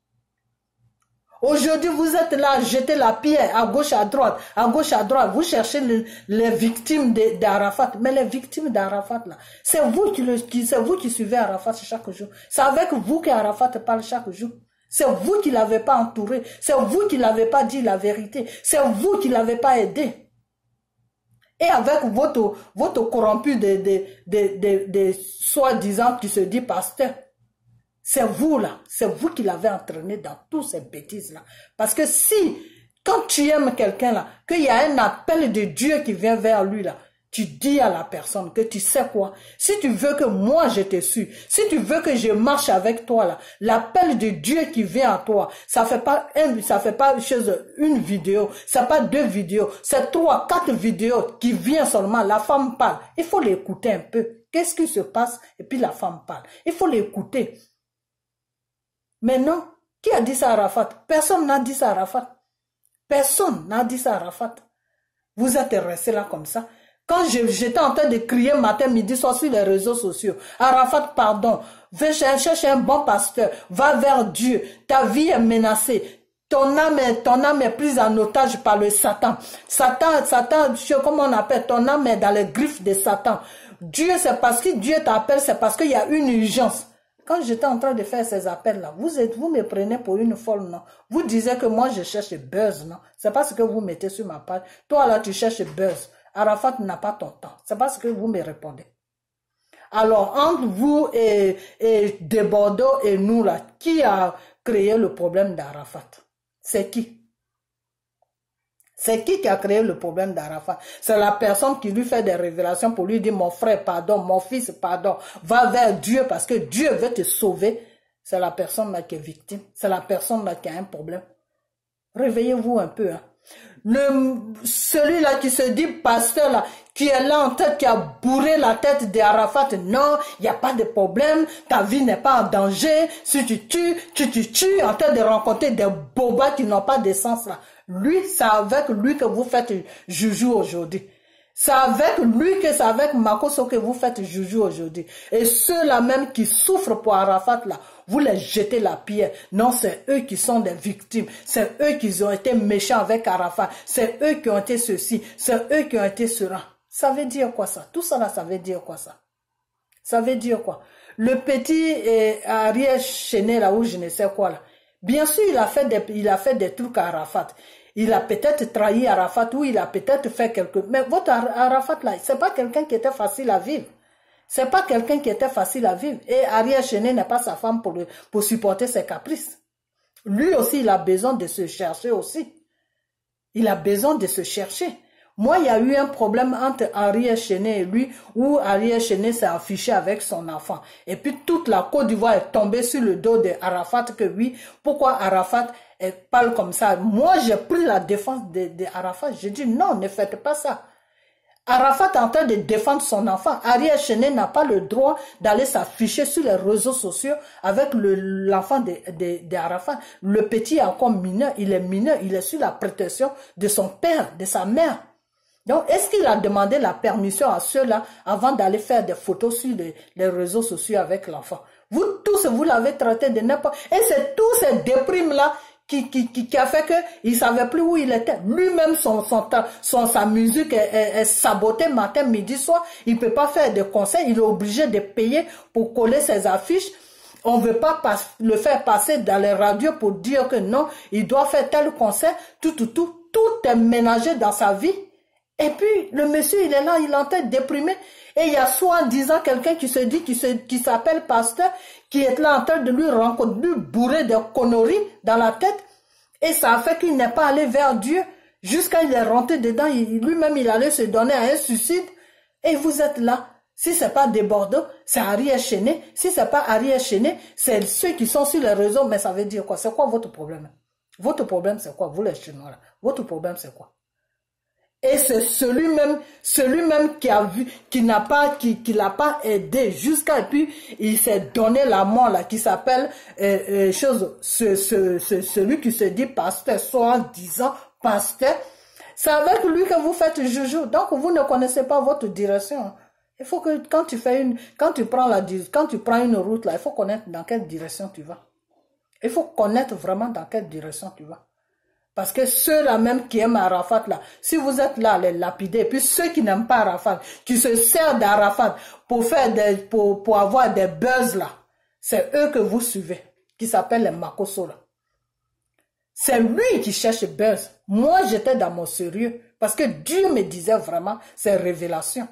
Speaker 1: Aujourd'hui, vous êtes là à jeter la pierre à gauche, à droite, à gauche, à droite. Vous cherchez les victimes d'Arafat. Mais les victimes d'Arafat, là, c'est vous qui suivez Arafat chaque jour. C'est avec vous qu'Arafat parle chaque jour. C'est vous qui l'avez pas entouré. C'est vous qui l'avez pas dit la vérité. C'est vous qui l'avez pas aidé. Et avec votre corrompu de soi-disant qui se dit pasteur. C'est vous là, c'est vous qui l'avez entraîné dans toutes ces bêtises-là. Parce que si, quand tu aimes quelqu'un là, qu'il y a un appel de Dieu qui vient vers lui là, tu dis à la personne que tu sais quoi, si tu veux que moi je te suis, si tu veux que je marche avec toi là, l'appel de Dieu qui vient à toi, ça fait pas une vidéo, ça pas 2 vidéos, c'est 3, 4 vidéos qui viennent seulement, la femme parle. Il faut l'écouter un peu. Qu'est-ce qui se passe? Et puis la femme parle. Il faut l'écouter. Mais non, qui a dit ça à Arafat? Personne n'a dit ça à Arafat. Personne n'a dit ça à Arafat. Vous êtes restés là comme ça. Quand j'étais en train de crier matin, midi, soir sur les réseaux sociaux, Arafat, pardon, va chercher un bon pasteur, va vers Dieu, ta vie est menacée. Ton âme est prise en otage par le Satan. Satan, comment on appelle, ton âme est dans les griffes de Satan. Dieu, c'est parce que Dieu t'appelle, c'est parce qu'il y a une urgence. Quand j'étais en train de faire ces appels-là, vous me prenez pour une folle, non? Vous disiez que moi, je cherche buzz, non? C'est pas ce que vous mettez sur ma page. Toi, là, tu cherches buzz. Arafat n'a pas ton temps. C'est pas ce que vous me répondez. Alors, entre vous et de Bordeaux et nous, là, qui a créé le problème d'Arafat? C'est qui? C'est qui a créé le problème d'Arafat? C'est la personne qui lui fait des révélations pour lui dire, mon frère, pardon, mon fils, pardon, va vers Dieu parce que Dieu veut te sauver. C'est la personne là qui est victime. C'est la personne là qui a un problème. Réveillez-vous un peu. Hein. Celui-là qui se dit pasteur là, qui est là en tête, qui a bourré la tête d'Arafat, non, il n'y a pas de problème, ta vie n'est pas en danger, si tu tues, en train de rencontrer des bobas qui n'ont pas de sens là. Lui, c'est avec lui que vous faites joujou aujourd'hui. C'est avec lui que c'est avec Makosso que vous faites joujou aujourd'hui. Et ceux-là même qui souffrent pour Arafat là, vous les jetez la pierre. Non, c'est eux qui sont des victimes. C'est eux qui ont été méchants avec Arafat. C'est eux qui ont été ceci. C'est eux qui ont été cela. Ça veut dire quoi ça? Tout ça là, ça veut dire quoi ça? Ça veut dire quoi? Le petit Ariel Chené là, où je ne sais quoi là. Bien sûr, il a fait des trucs à Arafat. Il a peut-être trahi Arafat ou il a peut-être fait quelque... Mais votre Arafat là, c'est pas quelqu'un qui était facile à vivre. C'est pas quelqu'un qui était facile à vivre. Et Ariel Chené n'est pas sa femme pour supporter ses caprices. Lui aussi, il a besoin de se chercher aussi. Il a besoin de se chercher. Moi, il y a eu un problème entre Ariel Chené et lui, où Ariel Chené s'est affiché avec son enfant. Et puis toute la Côte d'Ivoire est tombée sur le dos d'Arafat que oui, pourquoi Arafat parle comme ça? Moi, j'ai pris la défense d'Arafat. J'ai dit non, ne faites pas ça. Arafat est en train de défendre son enfant. Ariel Chené n'a pas le droit d'aller s'afficher sur les réseaux sociaux avec l'enfant d'Arafat. Le petit est encore mineur, il est sous la protection de son père, de sa mère. Donc, est-ce qu'il a demandé la permission à ceux-là avant d'aller faire des photos sur les réseaux sociaux avec l'enfant? Vous tous, vous l'avez traité de n'importe... Et c'est tous ces déprimes-là qui a fait qu'il ne savait plus où il était. Lui-même, sa musique est sabotée matin, midi, soir. Il ne peut pas faire de concerts. Il est obligé de payer pour coller ses affiches. On ne veut pas le faire passer dans les radios pour dire que non, il doit faire tel concert, tout est ménagé dans sa vie. Et puis, le monsieur, il est là, il est en tête déprimé. Et il y a soi-disant quelqu'un qui se dit, qui s'appelle pasteur, qui est là en train de lui rencontrer, lui bourrer de conneries dans la tête. Et ça a fait qu'il n'est pas allé vers Dieu. Jusqu'à il est rentré dedans, lui-même, il allait se donner à un suicide. Et vous êtes là. Si c'est pas des Bordeaux, c'est Ariel Chené. Si c'est pas Ariel Chené, c'est ceux qui sont sur les réseaux. Mais ça veut dire quoi? C'est quoi votre problème? Votre problème, c'est quoi? Vous les Chinois là. Votre problème, c'est quoi? Et c'est celui-même qui a vu, qui l'a pas aidé jusqu'à, et puis il s'est donné la mort là, qui s'appelle, celui qui se dit pasteur, soi-disant pasteur. C'est avec lui que vous faites joujou. Donc vous ne connaissez pas votre direction. Il faut que quand tu prends une route là, il faut connaître dans quelle direction tu vas. Il faut connaître vraiment dans quelle direction tu vas. Parce que ceux-là même qui aiment Arafat là, si vous êtes là les lapider, puis ceux qui n'aiment pas Arafat, qui se servent d'Arafat pour avoir des buzz là, c'est eux que vous suivez, qui s'appellent les Makosso là. C'est lui qui cherche buzz. Moi j'étais dans mon sérieux, parce que Dieu me disait vraiment ces révélations.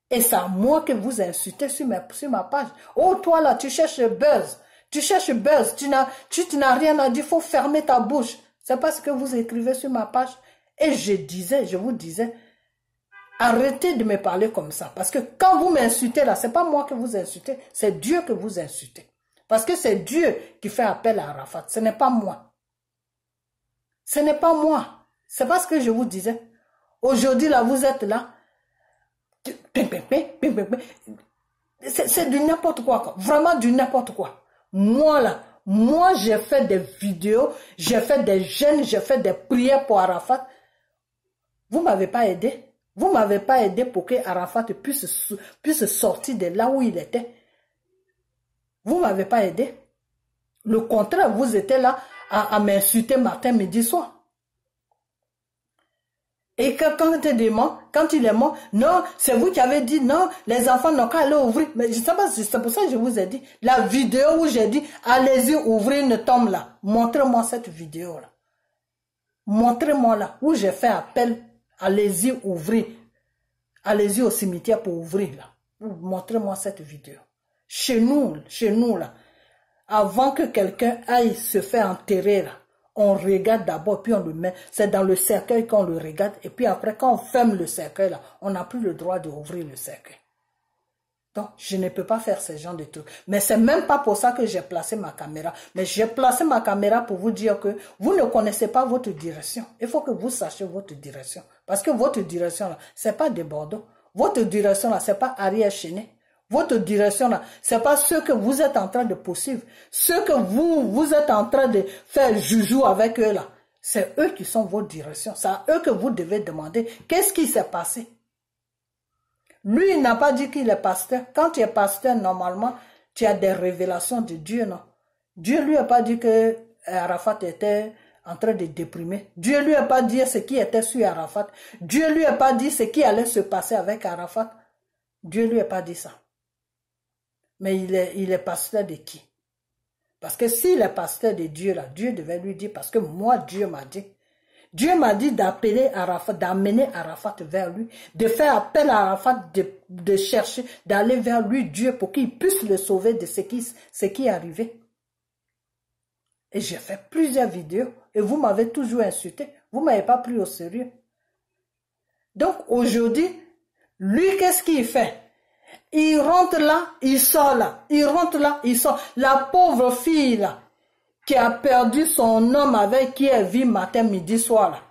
Speaker 1: Et c'est à moi que vous insultez sur ma page. Oh toi là, tu cherches buzz. Tu cherches buzz, tu n'as rien à dire, il faut fermer ta bouche. C'est parce que vous écrivez sur ma page. Et je vous disais, arrêtez de me parler comme ça. Parce que quand vous m'insultez là, c'est pas moi que vous insultez, c'est Dieu que vous insultez. Parce que c'est Dieu qui fait appel à Arafat, ce n'est pas moi. Ce n'est pas moi. C'est parce que je vous disais. Aujourd'hui là, vous êtes là. C'est du n'importe quoi. Vraiment du n'importe quoi. Moi là, j'ai fait des vidéos, j'ai fait des jeûnes, j'ai fait des prières pour Arafat. Vous ne m'avez pas aidé. Vous ne m'avez pas aidé pour que Arafat puisse sortir de là où il était. Vous ne m'avez pas aidé. Le contraire, vous étiez là à m'insulter matin, midi, soir. Et quand il est mort, non, c'est vous qui avez dit non, les enfants n'ont qu'à aller ouvrir. Mais je sais pas, c'est pour ça que je vous ai dit, la vidéo où j'ai dit, allez-y ouvrir une tombe là. Montrez-moi cette vidéo là. Montrez-moi là, où j'ai fait appel, allez-y ouvrir. Allez-y au cimetière pour ouvrir là. Montrez-moi cette vidéo. Chez nous là, avant que quelqu'un aille se faire enterrer là, on regarde d'abord, puis on le met. C'est dans le cercueil qu'on le regarde. Et puis après, quand on ferme le cercueil, là, on n'a plus le droit d'ouvrir le cercueil. Donc, je ne peux pas faire ce genre de trucs. Mais c'est même pas pour ça que j'ai placé ma caméra. Mais j'ai placé ma caméra pour vous dire que vous ne connaissez pas votre direction. Il faut que vous sachiez votre direction. Parce que votre direction, là, c'est pas des Bordeaux. Votre direction, là, c'est pas Ariel Chené. Votre direction là, c'est pas ce que vous êtes en train de poursuivre. Ce que vous êtes en train de faire joujou avec eux là, c'est eux qui sont vos directions. C'est à eux que vous devez demander qu'est-ce qui s'est passé. Lui, il n'a pas dit qu'il est pasteur. Quand tu es pasteur, normalement, tu as des révélations de Dieu, non? Dieu lui a pas dit que Arafat était en train de déprimer. Dieu lui a pas dit ce qui était sur Arafat. Dieu lui a pas dit ce qui allait se passer avec Arafat. Dieu lui a pas dit ça. Mais il est pasteur de qui? Parce que s'il est pasteur de Dieu, là, Dieu devait lui dire, parce que moi, Dieu m'a dit. Dieu m'a dit d'appeler Arafat, d'amener Arafat vers lui, de faire appel à Arafat, de chercher, d'aller vers lui, Dieu, pour qu'il puisse le sauver de ce qui est arrivé. Et j'ai fait plusieurs vidéos, et vous m'avez toujours insulté. Vous ne m'avez pas pris au sérieux. Donc, aujourd'hui, lui, qu'est-ce qu'il fait? Il rentre là, il sort là. Il rentre là, il sort. La pauvre fille là, qui a perdu son homme avec qui elle vit matin, midi, soir là.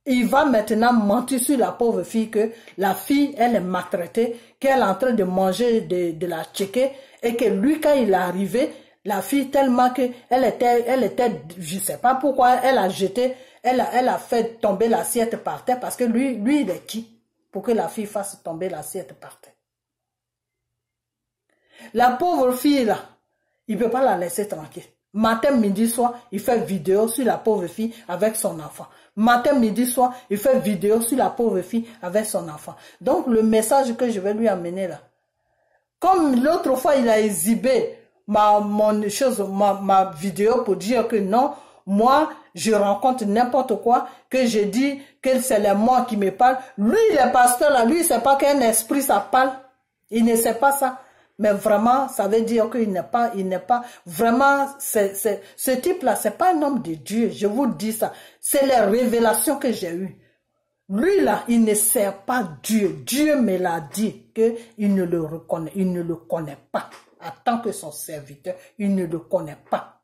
Speaker 1: Il va maintenant mentir sur la pauvre fille que la fille, elle est maltraitée, qu'elle est en train de manger de la tchéké et que lui, quand il est arrivé, la fille tellement que elle était, je sais pas pourquoi, elle a jeté, elle a fait tomber l'assiette par terre parce que lui, il est qui? Pour que la fille fasse tomber l'assiette par terre. La pauvre fille là, il ne peut pas la laisser tranquille. Matin, midi, soir, il fait vidéo sur la pauvre fille avec son enfant. Matin, midi, soir, il fait vidéo sur la pauvre fille avec son enfant. Donc le message que je vais lui amener là, Comme l'autre fois, il a exhibé ma vidéo pour dire que non, moi, je rencontre n'importe quoi, que je dis que c'est les mots qui me parlent. Lui, le pasteur là, lui, il ne sait pas qu'un esprit, ça parle. Il ne sait pas ça. Mais vraiment, ça veut dire qu'il n'est pas, vraiment, ce type-là, c'est pas un homme de Dieu. Je vous dis ça. C'est les révélations que j'ai eues. Lui là, il ne sert pas Dieu. Dieu me l'a dit qu'il ne le reconnaît, il ne le connaît pas. En tant que son serviteur, il ne le connaît pas.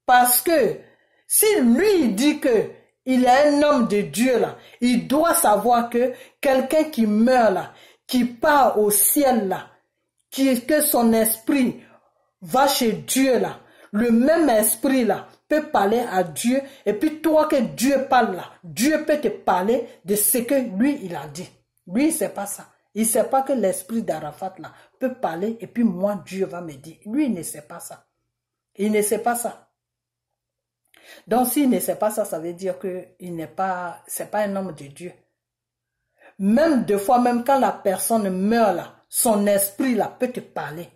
Speaker 1: Parce que si lui il dit que il est un homme de Dieu là, il doit savoir que quelqu'un qui meurt là, qui part au ciel là, que son esprit va chez Dieu là, le même esprit là peut parler à Dieu, et puis toi que Dieu parle là, Dieu peut te parler de ce que lui il a dit. Lui il sait pas ça. Il sait pas que l'esprit d'Arafat là peut parler, et puis moi Dieu va me dire. Lui il ne sait pas ça. Il ne sait pas ça. Donc s'il ne sait pas ça, ça veut dire que c'est pas un homme de Dieu. Même des fois, même quand la personne meurt là, son esprit là peut te parler.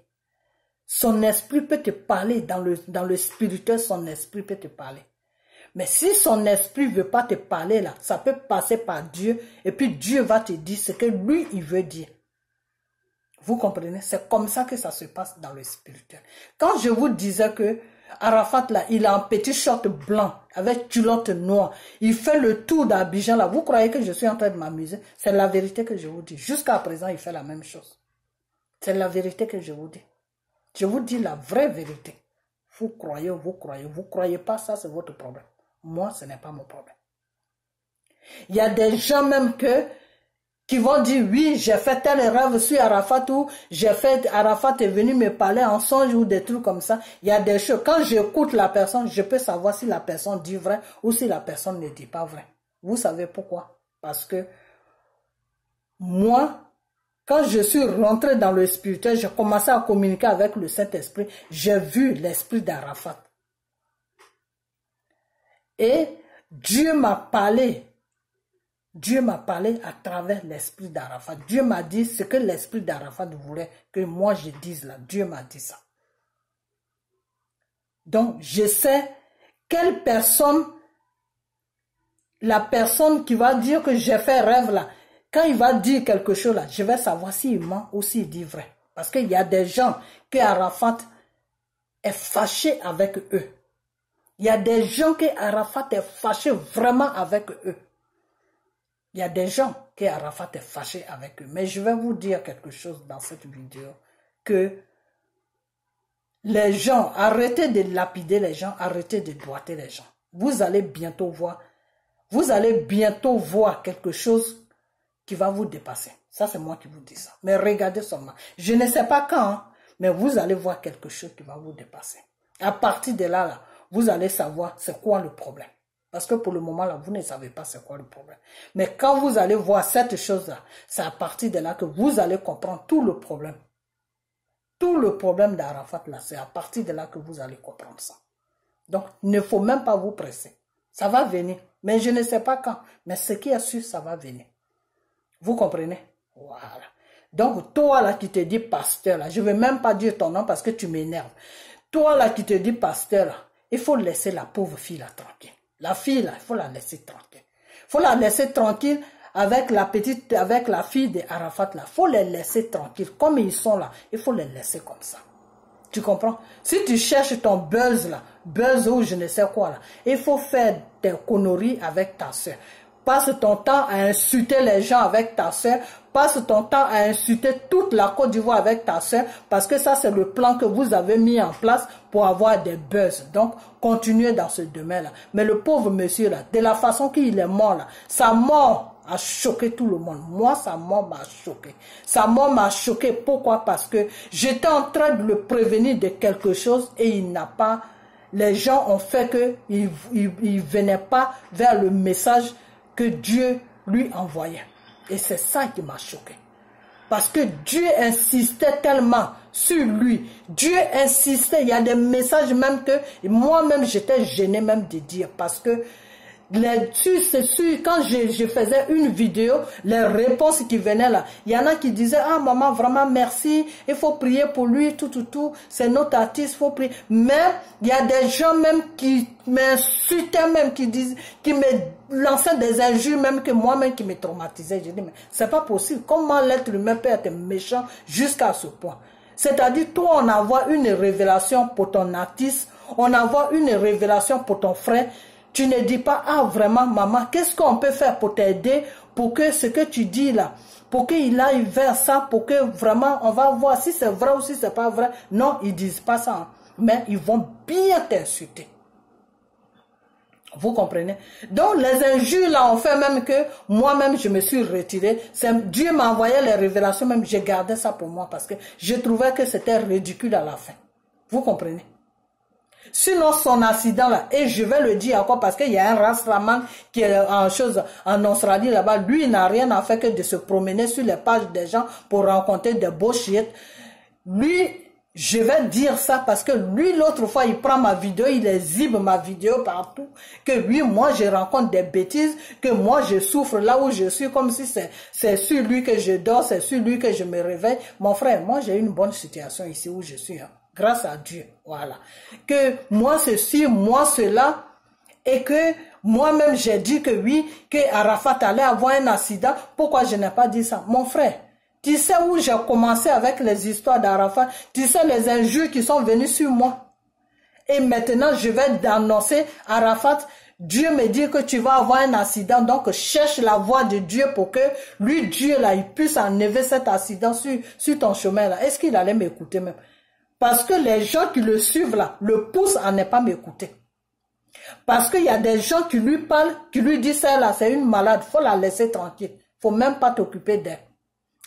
Speaker 1: Son esprit peut te parler dans le spirituel, son esprit peut te parler. Mais si son esprit veut pas te parler là, ça peut passer par Dieu, et puis Dieu va te dire ce que lui il veut dire. Vous comprenez? C'est comme ça que ça se passe dans le spirituel. Quand je vous disais que Arafat là, il a un petit short blanc avec culotte noire, il fait le tour d'Abidjan là, vous croyez que je suis en train de m'amuser? C'est la vérité que je vous dis. Jusqu'à présent, il fait la même chose. C'est la vérité que je vous dis. Je vous dis la vraie vérité. Vous croyez pas, ça c'est votre problème. Moi, ce n'est pas mon problème. Il y a des gens même qui vont dire, oui, j'ai fait tel rêve sur Arafat, ou Arafat est venu me parler en songe, ou des trucs comme ça. Il y a des choses, quand j'écoute la personne, je peux savoir si la personne dit vrai, ou si la personne ne dit pas vrai. Vous savez pourquoi? Parce que moi, quand je suis rentré dans le spirituel, j'ai commencé à communiquer avec le Saint-Esprit, j'ai vu l'esprit d'Arafat. Et Dieu m'a parlé. Dieu m'a parlé à travers l'esprit d'Arafat. Dieu m'a dit ce que l'esprit d'Arafat voulait que moi je dise là. Dieu m'a dit ça. Donc, je sais quelle personne, la personne qui va dire que j'ai fait rêve là, quand il va dire quelque chose là, je vais savoir s'il ment ou s'il dit vrai. Parce qu'il y a des gens que Arafat est fâché avec eux. Il y a des gens que Arafat est fâché vraiment avec eux. Il y a des gens que Arafat est fâché avec eux. Mais je vais vous dire quelque chose dans cette vidéo. Que les gens, arrêtez de lapider les gens, arrêtez de doigter les gens. Vous allez bientôt voir quelque chose qui va vous dépasser. Ça, c'est moi qui vous dis ça. Mais regardez seulement. Je ne sais pas quand, hein, mais vous allez voir quelque chose qui va vous dépasser. À partir de là, vous allez savoir c'est quoi le problème. Parce que pour le moment, là, vous ne savez pas c'est quoi le problème. Mais quand vous allez voir cette chose-là, c'est à partir de là que vous allez comprendre tout le problème. Tout le problème d'Arafat, là, c'est à partir de là que vous allez comprendre ça. Donc, il ne faut même pas vous presser. Ça va venir. Mais je ne sais pas quand. Mais ce qui est sûr, ça va venir. Vous comprenez? Voilà. Donc, toi, là, qui te dis pasteur, là, je ne vais même pas dire ton nom parce que tu m'énerves. Toi, là, qui te dis pasteur, là, il faut laisser la pauvre fille, là, tranquille. La fille, là, il faut la laisser tranquille. Il faut la laisser tranquille avec la fille de Arafat, là. Il faut les laisser tranquilles. Comme ils sont là, il faut les laisser comme ça. Tu comprends? Si tu cherches ton buzz, là, buzz ou je ne sais quoi, là, il faut faire des conneries avec ta soeur. Passe ton temps à insulter les gens avec ta soeur. Passe ton temps à insulter toute la Côte d'Ivoire avec ta soeur. Parce que ça, c'est le plan que vous avez mis en place pour avoir des buzz. Donc, continuez dans ce domaine-là. Mais le pauvre monsieur, là, de la façon qu'il est mort, là, sa mort a choqué tout le monde. Moi, sa mort m'a choqué. Sa mort m'a choqué. Pourquoi? Parce que j'étais en train de le prévenir de quelque chose et il n'a pas... Les gens ont fait qu'il ne venait pas vers le message que Dieu lui envoyait. Et c'est ça qui m'a choqué. Parce que Dieu insistait tellement sur lui. Dieu insistait. Il y a des messages même que moi-même j'étais gêné même de dire. Parce que Quand je faisais une vidéo, les réponses qui venaient là, il y en a qui disaient, ah maman, vraiment merci, il faut prier pour lui, tout, c'est notre artiste, il faut prier. Mais il y a des gens même qui m'insultaient, même qui me lançaient des injures, même que moi-même qui me traumatisais. Je dis, mais c'est pas possible. Comment l'être humain peut être méchant jusqu'à ce point? C'est-à-dire, toi, on envoie une révélation pour ton artiste, on envoie une révélation pour ton frère. Tu ne dis pas, ah vraiment maman, qu'est-ce qu'on peut faire pour t'aider, pour que ce que tu dis là, pour qu'il aille vers ça, pour que vraiment on va voir si c'est vrai ou si c'est pas vrai. Non, ils disent pas ça, hein. Mais ils vont bien t'insulter. Vous comprenez? Donc les injures là ont fait même que moi-même je me suis retiré. Dieu m'a envoyé les révélations, même j'ai gardé ça pour moi parce que je trouvais que c'était ridicule à la fin. Vous comprenez? Sinon son accident là, et je vais le dire encore parce qu'il y a un Rastaman qui est en Australie là-bas, lui il n'a rien à faire que de se promener sur les pages des gens pour rencontrer des bullshit. Lui, je vais dire ça parce que lui l'autre fois il prend ma vidéo, il exhibe ma vidéo partout, que lui moi je rencontre des bêtises, que moi je souffre là où je suis comme si c'est sur lui que je dors, c'est sur lui que je me réveille. Mon frère, moi j'ai une bonne situation ici où je suis, hein. Grâce à Dieu, voilà. Que moi ceci, moi cela, et que moi-même j'ai dit que oui, que Arafat allait avoir un accident. Pourquoi je n'ai pas dit ça? Mon frère, tu sais où j'ai commencé avec les histoires d'Arafat? Tu sais les injures qui sont venues sur moi. Et maintenant je vais annoncer Arafat, Dieu me dit que tu vas avoir un accident, donc cherche la voie de Dieu pour que lui, Dieu là, il puisse enlever cet accident sur ton chemin là. Est-ce qu'il allait m'écouter même? Parce que les gens qui le suivent là, le poussent à ne pas m'écouter. Parce qu'il y a des gens qui lui parlent, qui lui disent ça là, c'est une malade, faut la laisser tranquille. Faut même pas t'occuper d'elle.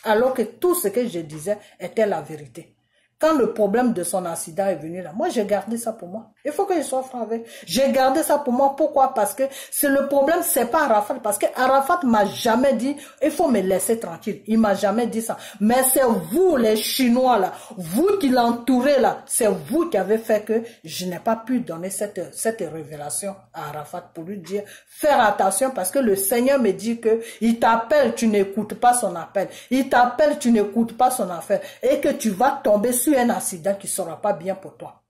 Speaker 1: Alors que tout ce que je disais était la vérité. Quand le problème de son accident est venu là, moi j'ai gardé ça pour moi. Il faut que je sois franc avec. J'ai gardé ça pour moi. Pourquoi? Parce que c'est le problème, c'est pas Arafat. Parce que Arafat m'a jamais dit, il faut me laisser tranquille. Il m'a jamais dit ça. Mais c'est vous les Chinois là, vous qui l'entourez là, c'est vous qui avez fait que je n'ai pas pu donner cette révélation à Arafat pour lui dire, faire attention parce que le Seigneur me dit que il t'appelle, tu n'écoutes pas son appel. Il t'appelle, tu n'écoutes pas son affaire. Et que tu vas tomber sur un accident qui ne sera pas bien pour toi.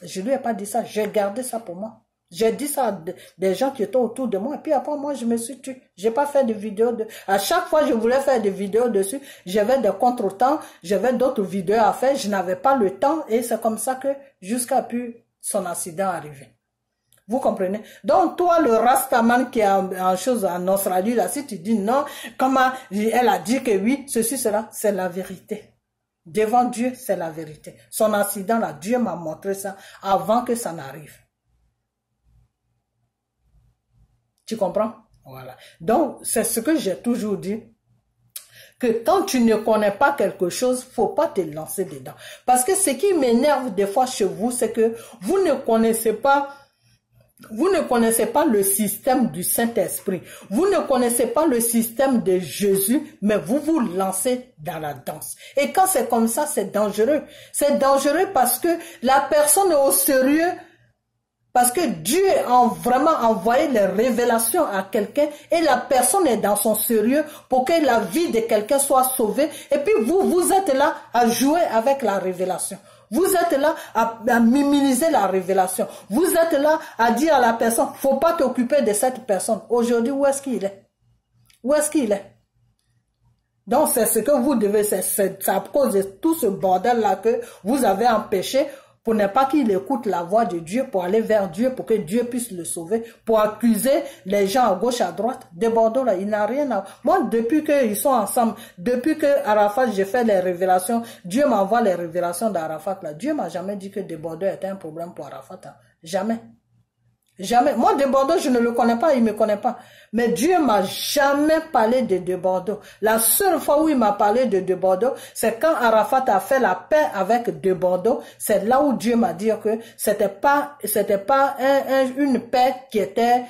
Speaker 1: Je lui ai pas dit ça, j'ai gardé ça pour moi. J'ai dit ça à des gens qui étaient autour de moi et puis après moi je me suis tué. J'ai pas fait de vidéos à chaque fois je voulais faire des vidéos dessus, j'avais des contretemps, j'avais d'autres vidéos à faire, je n'avais pas le temps et c'est comme ça que jusqu'à pu son accident arriver. Vous comprenez? Donc, toi, le Rastaman qui est en Australie, là, si tu dis non, comment elle a dit que oui, ceci, cela, c'est la vérité. Devant Dieu, c'est la vérité. Son accident là, Dieu m'a montré ça avant que ça n'arrive. Tu comprends? Voilà. Donc, c'est ce que j'ai toujours dit. Que quand tu ne connais pas quelque chose, faut pas te lancer dedans. Parce que ce qui m'énerve des fois chez vous, c'est que vous ne connaissez pas le système du Saint-Esprit. Vous ne connaissez pas le système de Jésus, mais vous vous lancez dans la danse. Et quand c'est comme ça, c'est dangereux. C'est dangereux parce que la personne est au sérieux, parce que Dieu a vraiment envoyé les révélations à quelqu'un et la personne est dans son sérieux pour que la vie de quelqu'un soit sauvée. Et puis vous êtes là à jouer avec la révélation. Vous êtes là à minimiser la révélation. Vous êtes là à dire à la personne, faut pas t'occuper de cette personne. Aujourd'hui, où est-ce qu'il est? Où est-ce qu'il est? Donc, c'est ce que vous devez, c'est à cause de tout ce bordel-là que vous avez empêché pour ne pas qu'il écoute la voix de Dieu, pour aller vers Dieu, pour que Dieu puisse le sauver, pour accuser les gens à gauche, à droite. De Bordeaux, là, il n'a rien à... Moi, depuis qu'ils sont ensemble, depuis que Arafat, j'ai fait les révélations, Dieu m'envoie les révélations d'Arafat, là. Dieu m'a jamais dit que de Bordeaux était un problème pour Arafat, hein. Jamais. Jamais. Moi, de Bordeaux, je ne le connais pas, il me connaît pas. Mais Dieu m'a jamais parlé de Bordeaux. La seule fois où il m'a parlé de Bordeaux, c'est quand Arafat a fait la paix avec de Bordeaux. C'est là où Dieu m'a dit que c'était pas une paix qui était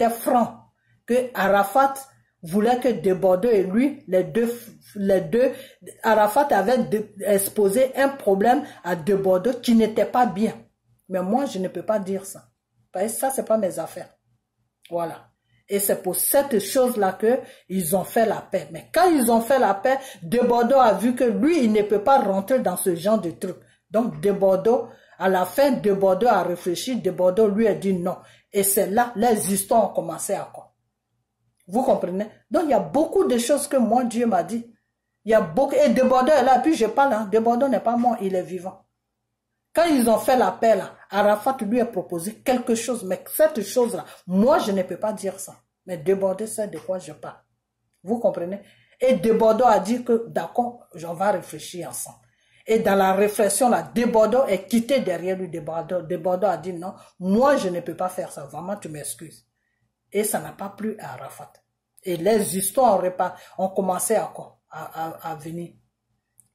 Speaker 1: franc. Que Arafat voulait que de Bordeaux et lui, les deux, Arafat avait exposé un problème à de Bordeaux qui n'était pas bien. Mais moi, je ne peux pas dire ça. Parce que ça, c'est pas mes affaires. Voilà. Et c'est pour cette chose-là que ils ont fait la paix. Mais quand ils ont fait la paix, De Bordeaux a vu que lui, il ne peut pas rentrer dans ce genre de truc. Donc, De Bordeaux, à la fin, De Bordeaux a réfléchi, De Bordeaux lui a dit non. Et c'est là, les histoires ont commencé à quoi? Vous comprenez? Donc, il y a beaucoup de choses que moi, Dieu m'a dit. Il y a beaucoup, et De Bordeaux est là, puis je parle, hein, De Bordeaux n'est pas mort, il est vivant. Quand ils ont fait l'appel, Arafat lui a proposé quelque chose, mais cette chose-là, moi je ne peux pas dire ça. Mais De Bordeaux sait de quoi je parle. Vous comprenez? Et De Bordeaux a dit que d'accord, on va réfléchir ensemble. Et dans la réflexion là, De Bordeaux est quitté derrière lui. De Bordeaux a dit non, moi je ne peux pas faire ça, vraiment tu m'excuses. Et ça n'a pas plu à Arafat. Et les histoires ont commencé à venir.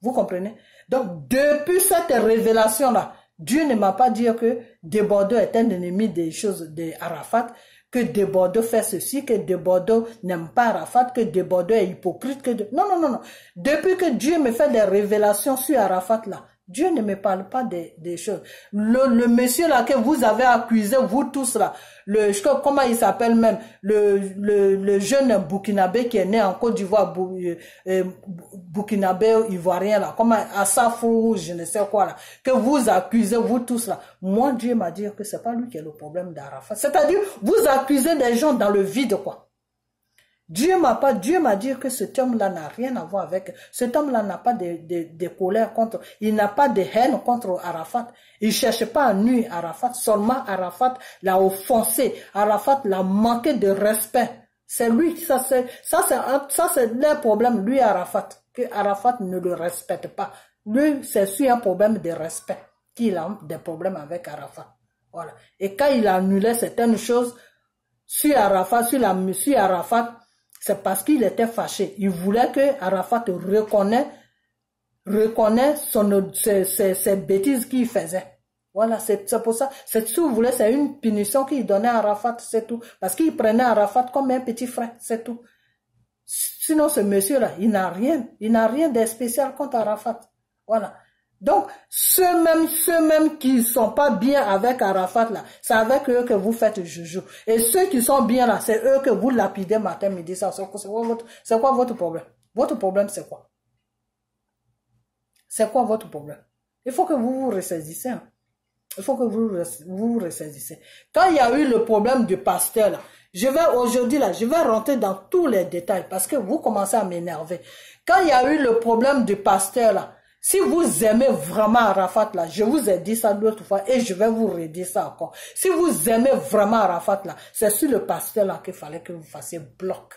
Speaker 1: Vous comprenez? Donc, depuis cette révélation-là, Dieu ne m'a pas dit que De Bordeaux est un ennemi des choses d'Arafat, que De Bordeaux fait ceci, que De Bordeaux n'aime pas Arafat, que De Bordeaux est hypocrite. Non, non, non, non. Depuis que Dieu me fait des révélations sur Arafat, là, Dieu ne me parle pas des choses. Le monsieur là que vous avez accusé, vous tous là, comment il s'appelle même, le jeune Burkinabé qui est né en Côte d'Ivoire, Burkinabé ivoirien là, comme Assafou, je ne sais quoi là, que vous accusez, vous tous là. Moi, Dieu m'a dit que c'est pas lui qui est le problème d'Arafat. C'est-à-dire, vous accusez des gens dans le vide, quoi. Dieu m'a dit que cet homme-là n'a rien à voir avec, cet homme-là n'a pas de colère contre, il n'a pas de haine contre Arafat. Il cherche pas à nuire Arafat, seulement Arafat l'a offensé, Arafat l'a manqué de respect. C'est lui, ça c'est leur problème, lui Arafat, que Arafat ne le respecte pas. Lui, c'est sur un problème de respect qu'il a des problèmes avec Arafat. Voilà. Et quand il a annulé certaines choses sur Arafat, sur Arafat, c'est parce qu'il était fâché. Il voulait que Arafat reconnaisse ses bêtises qu'il faisait. Voilà, c'est pour ça. Si vous voulez, c'est une punition qu'il donnait à Arafat, c'est tout. Parce qu'il prenait Arafat comme un petit frère, c'est tout. Sinon, ce monsieur-là, il n'a rien de spécial contre Arafat. Voilà. Donc, ceux-mêmes qui sont pas bien avec Arafat, là, c'est avec eux que vous faites joujou. Et ceux qui sont bien là, c'est eux que vous lapidez matin, midi, ça. C'est quoi votre problème? Votre problème, c'est quoi? C'est quoi votre problème? Il faut que vous vous ressaisissez. Hein. Il faut que vous vous ressaisissez. Quand il y a eu le problème du pasteur, là, je vais rentrer dans tous les détails parce que vous commencez à m'énerver. Quand il y a eu le problème du pasteur, là, si vous aimez vraiment Arafat là, je vous ai dit ça l'autre fois et je vais vous redire ça encore. Si vous aimez vraiment Arafat là, c'est sur le pasteur là qu'il fallait que vous fassiez bloc.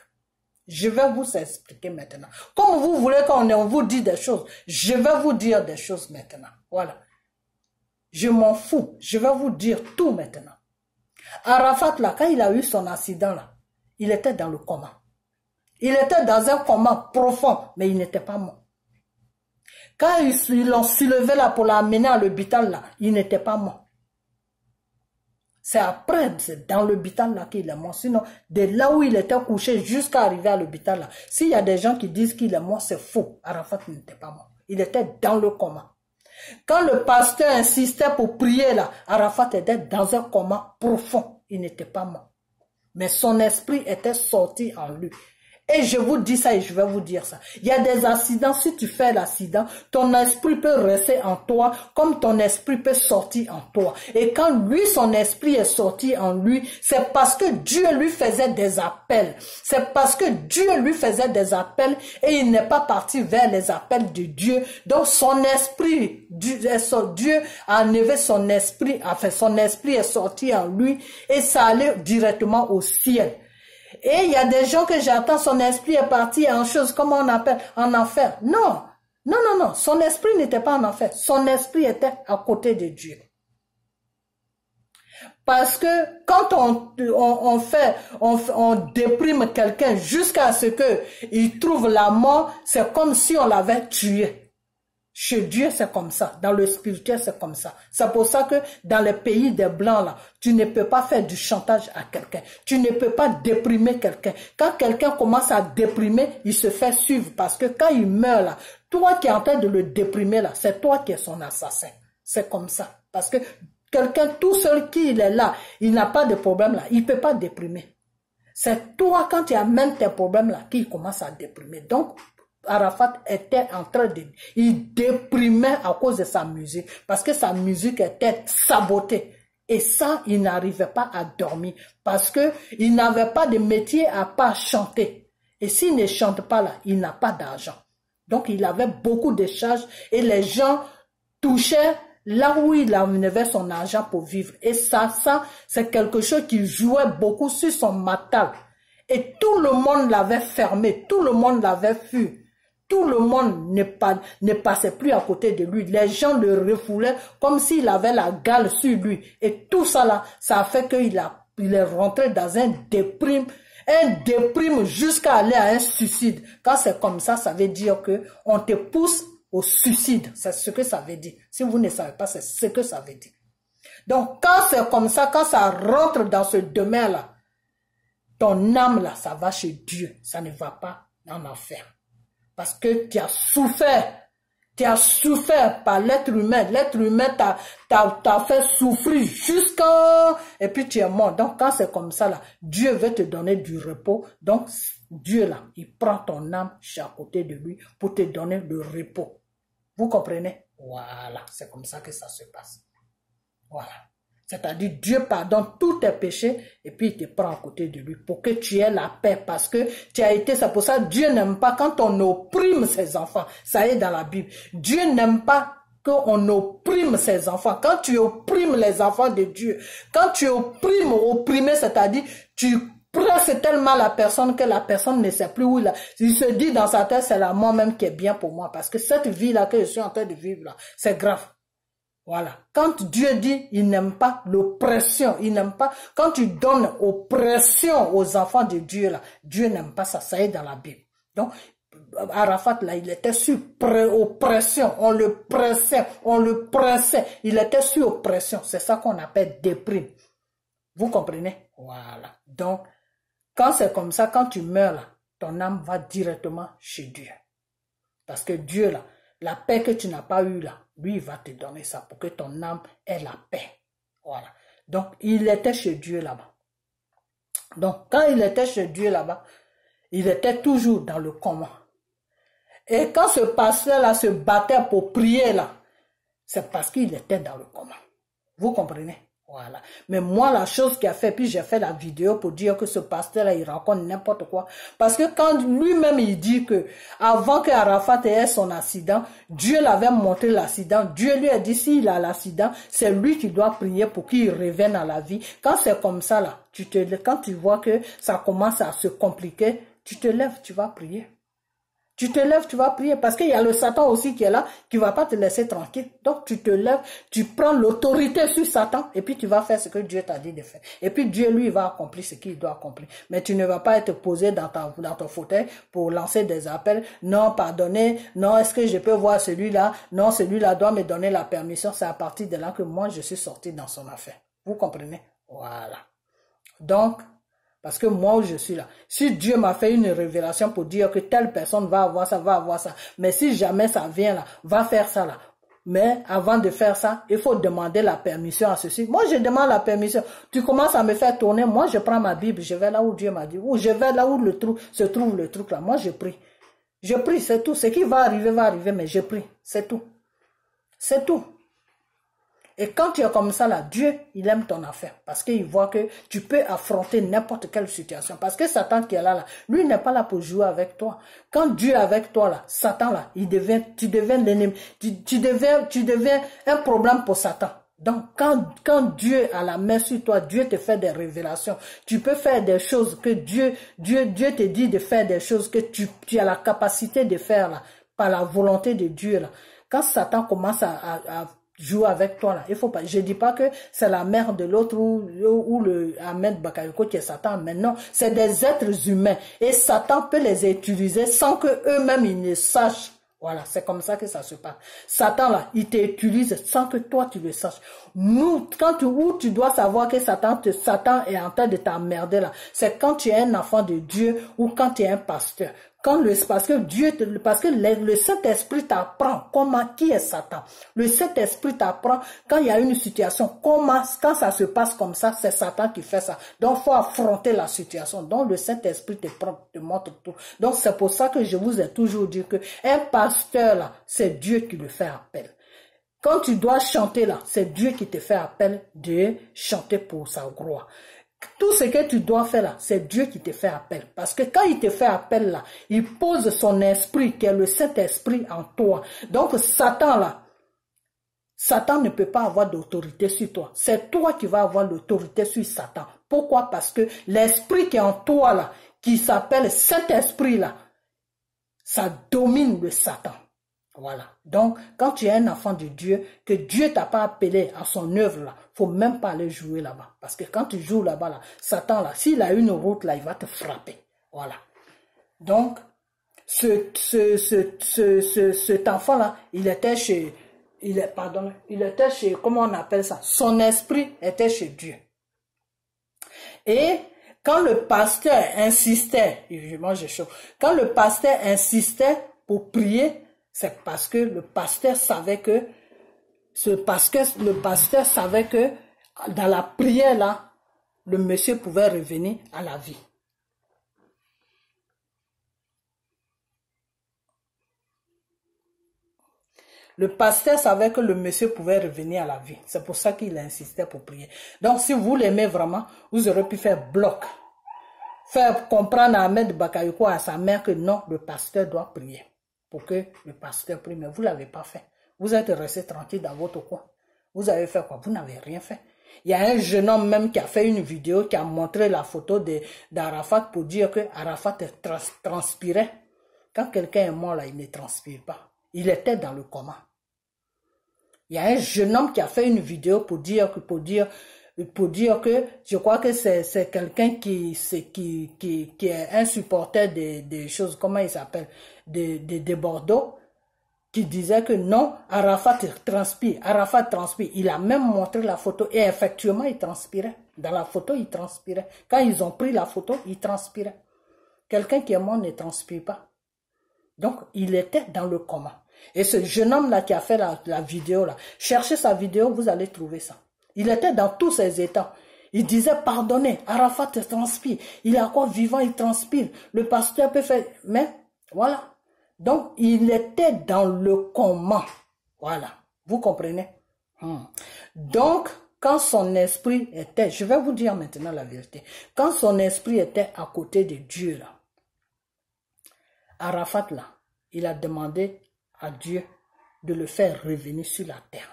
Speaker 1: Je vais vous expliquer maintenant. Comme vous voulez qu'on vous dise des choses, je vais vous dire des choses maintenant. Voilà. Je m'en fous. Je vais vous dire tout maintenant. Arafat là, quand il a eu son accident là, il était dans le coma. Il était dans un coma profond, mais il n'était pas mort. Quand ils l'ont soulevé là pour l'amener à l'hôpital là, il n'était pas mort. C'est après, c'est dans l'hôpital là qu'il est mort. Sinon, de là où il était couché jusqu'à arriver à l'hôpital là, s'il y a des gens qui disent qu'il est mort, c'est faux. Arafat n'était pas mort. Il était dans le coma. Quand le pasteur insistait pour prier là, Arafat était dans un coma profond. Il n'était pas mort. Mais son esprit était sorti en lui. Et je vous dis ça et je vais vous dire ça. Il y a des accidents, si tu fais l'accident, ton esprit peut rester en toi comme ton esprit peut sortir en toi. Et quand lui, son esprit est sorti en lui, c'est parce que Dieu lui faisait des appels. C'est parce que Dieu lui faisait des appels et il n'est pas parti vers les appels de Dieu. Donc son esprit, Dieu a enlevé son esprit, enfin son esprit est sorti en lui et ça allait directement au ciel. Et il y a des gens que j'attends, son esprit est parti en chose, comment on appelle, en enfer. Non, non, non, non, son esprit n'était pas en enfer. Son esprit était à côté de Dieu. Parce que quand on déprime quelqu'un jusqu'à ce qu'il trouve la mort, c'est comme si on l'avait tué. Chez Dieu, c'est comme ça. Dans le spirituel, c'est comme ça. C'est pour ça que dans les pays des Blancs, là, tu ne peux pas faire du chantage à quelqu'un. Tu ne peux pas déprimer quelqu'un. Quand quelqu'un commence à déprimer, il se fait suivre. Parce que quand il meurt, là, toi qui es en train de le déprimer, là, c'est toi qui es son assassin. C'est comme ça. Parce que quelqu'un tout seul qui il est là, il n'a pas de problème là. Il ne peut pas déprimer. C'est toi, quand tu amènes tes problèmes là, qui commence à déprimer. Donc, Arafat était en train de... Il déprimait à cause de sa musique. Parce que sa musique était sabotée. Et ça, il n'arrivait pas à dormir. Parce que il n'avait pas de métier à part chanter. Et s'il ne chante pas là, il n'a pas d'argent. Donc, il avait beaucoup de charges. Et les gens touchaient là où il avait son argent pour vivre. Et ça c'est quelque chose qui jouait beaucoup sur son mental. Et tout le monde l'avait fermé. Tout le monde l'avait fui. Tout le monde ne passait plus à côté de lui. Les gens le refoulaient comme s'il avait la gale sur lui. Et tout ça là, ça a fait qu'il est rentré dans un déprime jusqu'à aller à un suicide. Quand c'est comme ça veut dire que on te pousse au suicide. C'est ce que ça veut dire. Si vous ne savez pas, c'est ce que ça veut dire. Donc, quand c'est comme ça, quand ça rentre dans ce domaine-là, ton âme là, ça va chez Dieu. Ça ne va pas en enfer. Parce que tu as souffert. Tu as souffert par l'être humain. L'être humain t'a fait souffrir jusqu'à... Et puis tu es mort. Donc quand c'est comme ça, là, Dieu veut te donner du repos. Donc Dieu, là, il prend ton âme à côté de lui pour te donner le repos. Vous comprenez? Voilà, c'est comme ça que ça se passe. Voilà. C'est-à-dire Dieu pardonne tous tes péchés et puis il te prend à côté de lui pour que tu aies la paix parce que tu as été, c'est pour ça que Dieu n'aime pas quand on opprime ses enfants. Ça est dans la Bible. Dieu n'aime pas qu'on opprime ses enfants. Quand tu opprimes les enfants de Dieu, quand tu opprimer, c'est-à-dire tu presses tellement la personne que la personne ne sait plus où il est. Il se dit dans sa tête, c'est la mort même qui est bien pour moi parce que cette vie-là que je suis en train de vivre là, c'est grave. Voilà. Quand Dieu dit, il n'aime pas l'oppression, il n'aime pas, quand tu donnes oppression aux enfants de Dieu, là, Dieu n'aime pas ça, ça est dans la Bible. Donc, Arafat, là, il était sur oppression, on le pressait, il était sur oppression, c'est ça qu'on appelle déprime. Vous comprenez? Voilà. Donc, quand c'est comme ça, quand tu meurs, là, ton âme va directement chez Dieu. Parce que Dieu, là, la paix que tu n'as pas eue là, lui, il va te donner ça pour que ton âme ait la paix. Voilà. Donc, il était chez Dieu là-bas. Donc, quand il était chez Dieu là-bas, il était toujours dans le coma. Et quand ce pasteur-là se battait pour prier là, c'est parce qu'il était dans le coma. Vous comprenez? Voilà. Mais moi, la chose qu'il a fait, puis j'ai fait la vidéo pour dire que ce pasteur-là, il raconte n'importe quoi. Parce que quand lui-même, il dit que avant que Arafat ait son accident, Dieu l'avait montré l'accident. Dieu lui a dit, s'il a l'accident, c'est lui qui doit prier pour qu'il revienne à la vie. Quand c'est comme ça, là, quand tu vois que ça commence à se compliquer, tu te lèves, tu vas prier. Tu te lèves, tu vas prier parce qu'il y a le Satan aussi qui est là, qui ne va pas te laisser tranquille. Donc tu te lèves, tu prends l'autorité sur Satan et puis tu vas faire ce que Dieu t'a dit de faire. Et puis Dieu, lui, va accomplir ce qu'il doit accomplir. Mais tu ne vas pas être posé dans ton fauteuil pour lancer des appels. Non, pardonnez. Non, est-ce que je peux voir celui-là? Non, celui-là doit me donner la permission. C'est à partir de là que moi, je suis sorti dans son affaire. Vous comprenez? Voilà. Donc, parce que moi, je suis là. Si Dieu m'a fait une révélation pour dire que telle personne va avoir ça, mais si jamais ça vient là, va faire ça là. Mais avant de faire ça, il faut demander la permission à ceci. Moi, je demande la permission. Tu commences à me faire tourner. Moi, je prends ma Bible, je vais là où Dieu m'a dit. Ou je vais là où se trouve le truc là. Moi, je prie. Je prie, c'est tout. Ce qui va arriver, mais je prie. C'est tout. C'est tout. Et quand tu es comme ça là, Dieu, il aime ton affaire. Parce qu'il voit que tu peux affronter n'importe quelle situation. Parce que Satan qui est là, lui n'est pas là pour jouer avec toi. Quand Dieu est avec toi là, Satan là, tu deviens l'ennemi. Tu deviens un problème pour Satan. Donc quand Dieu a la main sur toi, Dieu te fait des révélations. Tu peux faire des choses que Dieu te dit de faire des choses que tu as la capacité de faire là, par la volonté de Dieu là. Quand Satan commence à joue avec toi là, il faut pas, je dis pas que c'est la mère de l'autre ou le Ahmed Bakayoko qui est Satan, mais non, c'est des êtres humains et Satan peut les utiliser sans que eux-mêmes ils ne sachent. Voilà, c'est comme ça que ça se passe. Satan là, il t'utilise sans que toi tu le saches. Nous, où tu dois savoir que Satan est en train de t'emmerder là, c'est quand tu es un enfant de Dieu ou quand tu es un pasteur. Parce que le Saint-Esprit t'apprend qui est Satan. Le Saint-Esprit t'apprend quand il y a une situation, quand ça se passe comme ça, c'est Satan qui fait ça. Donc, il faut affronter la situation. Donc, le Saint-Esprit te montre tout. Donc, c'est pour ça que je vous ai toujours dit que un pasteur, là, c'est Dieu qui le fait appel. Quand tu dois chanter, là, c'est Dieu qui te fait appel de chanter pour sa gloire. Tout ce que tu dois faire là, c'est Dieu qui te fait appel. Parce que quand il te fait appel là, il pose son esprit, qui est le Saint-Esprit en toi. Donc Satan là, Satan ne peut pas avoir d'autorité sur toi. C'est toi qui vas avoir l'autorité sur Satan. Pourquoi? Parce que l'esprit qui est en toi là, qui s'appelle Saint-Esprit là, ça domine le Satan. Voilà. Donc, quand tu es un enfant de Dieu, que Dieu t'a pas appelé à son œuvre là, faut même pas aller jouer là-bas. Parce que quand tu joues là-bas, là, Satan là, s'il a une route là, il va te frapper. Voilà. Donc, cet enfant là, il était chez, comment on appelle ça? Son esprit était chez Dieu. Et quand le pasteur insistait, moi j'ai chaud, quand le pasteur insistait pour prier, c'est parce que le pasteur savait que dans la prière là, le monsieur pouvait revenir à la vie. Le pasteur savait que le monsieur pouvait revenir à la vie. C'est pour ça qu'il insistait pour prier. Donc si vous l'aimez vraiment, vous aurez pu faire bloc. Faire comprendre à Ahmed Bakayoko à sa mère que non, le pasteur doit prier. Pour que le pasteur prie, mais vous ne l'avez pas fait. Vous êtes resté tranquille dans votre coin. Vous avez fait quoi? Vous n'avez rien fait. Il y a un jeune homme même qui a fait une vidéo qui a montré la photo d'Arafat pour dire que Arafat transpirait. Quand quelqu'un est mort là, il ne transpire pas. Il était dans le coma. Il y a un jeune homme qui a fait une vidéo pour dire que je crois que c'est quelqu'un qui est un supporter des choses, comment il s'appelle, de Bordeaux, qui disait que non, Arafat transpire. Il a même montré la photo et effectivement il transpirait. Dans la photo, il transpirait. Quand ils ont pris la photo, il transpirait. Quelqu'un qui est mort ne transpire pas. Donc, il était dans le coma. Et ce jeune homme-là qui a fait la vidéo, là, cherchez sa vidéo, vous allez trouver ça. Il était dans tous ses états. Il disait, pardonnez, Arafat transpire. Il est encore vivant, il transpire. Le pasteur peut faire... Mais, voilà. Donc, il était dans le coma. Voilà. Vous comprenez? Donc, quand son esprit était... Je vais vous dire maintenant la vérité. Quand son esprit était à côté de Dieu, là, Arafat, là, il a demandé à Dieu de le faire revenir sur la terre.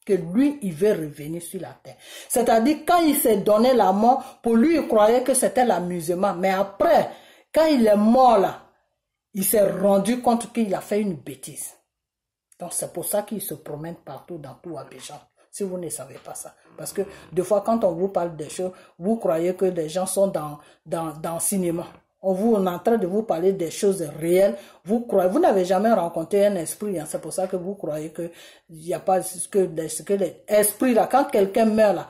Speaker 1: Que lui, il veut revenir sur la terre. C'est-à-dire, quand il s'est donné la mort, pour lui, il croyait que c'était l'amusement. Mais après, quand il est mort là, il s'est rendu compte qu'il a fait une bêtise. Donc, c'est pour ça qu'il se promène partout, dans tout Abidjan. Si vous ne savez pas ça. Parce que, des fois, quand on vous parle des choses, vous croyez que les gens sont dans le cinéma. On est en train de vous parler des choses réelles. Vous n'avez jamais rencontré un esprit. Hein, c'est pour ça que vous croyez que il n'y a pas que l'esprit là. Quand quelqu'un meurt là,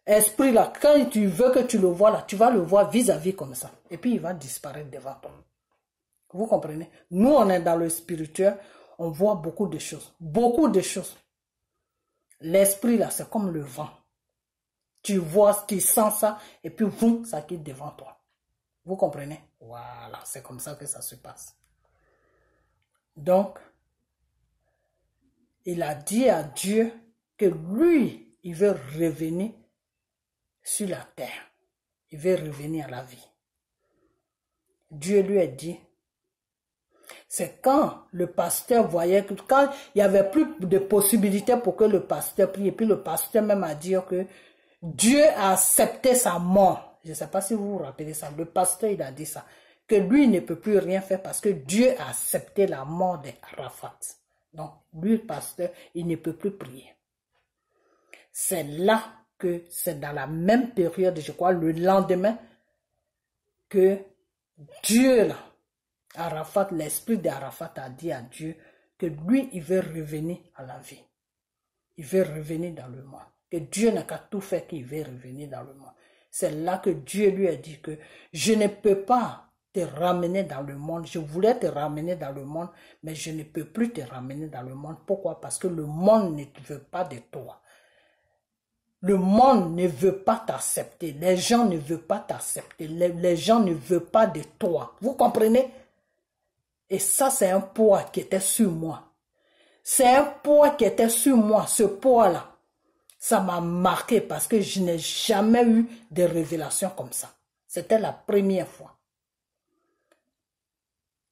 Speaker 1: esprit là, quand tu veux que tu le vois là, tu vas le voir vis-à-vis comme ça. Et puis il va disparaître devant toi. Vous comprenez? Nous, on est dans le spirituel. On voit beaucoup de choses. Beaucoup de choses. L'esprit là, c'est comme le vent. Tu vois, tu sens ça, et puis boum, ça quitte devant toi. Vous comprenez? Voilà, c'est comme ça que ça se passe. Donc, il a dit à Dieu que lui, il veut revenir sur la terre. Il veut revenir à la vie. Dieu lui a dit, c'est quand le pasteur voyait que quand il n'y avait plus de possibilités pour que le pasteur prie, et puis le pasteur même a dit que Dieu a accepté sa mort. Je ne sais pas si vous vous rappelez ça. Le pasteur, il a dit ça. Que lui ne peut plus rien faire parce que Dieu a accepté la mort d'Arafat. Donc, lui, le pasteur, il ne peut plus prier. C'est là que, c'est dans la même période, je crois, le lendemain, que Dieu, là, Arafat, l'esprit d'Arafat a dit à Dieu que lui, il veut revenir à la vie. Il veut revenir dans le monde. Que Dieu n'a qu'à tout faire qu'il veut revenir dans le monde. C'est là que Dieu lui a dit que je ne peux pas te ramener dans le monde. Je voulais te ramener dans le monde, mais je ne peux plus te ramener dans le monde. Pourquoi? Parce que le monde ne veut pas de toi. Le monde ne veut pas t'accepter. Les gens ne veulent pas t'accepter. Les gens ne veulent pas de toi. Vous comprenez? Et ça, c'est un poids qui était sur moi. C'est un poids qui était sur moi. Ce poids-là, ça m'a marqué parce que je n'ai jamais eu de révélation comme ça. C'était la première fois.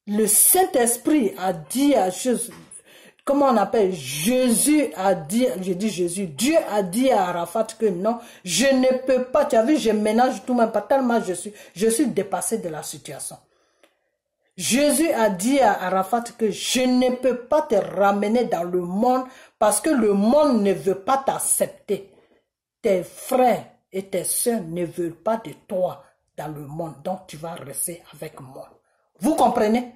Speaker 1: Le Saint-Esprit a dit à Jésus, comment on appelle, Jésus a dit, je dis Jésus, Dieu a dit à Arafat que non, je ne peux pas, tu as vu, je ménage tout même pas, tellement je suis dépassé de la situation. Jésus a dit à Arafat que je ne peux pas te ramener dans le monde parce que le monde ne veut pas t'accepter. Tes frères et tes sœurs ne veulent pas de toi dans le monde, donc tu vas rester avec moi. Vous comprenez?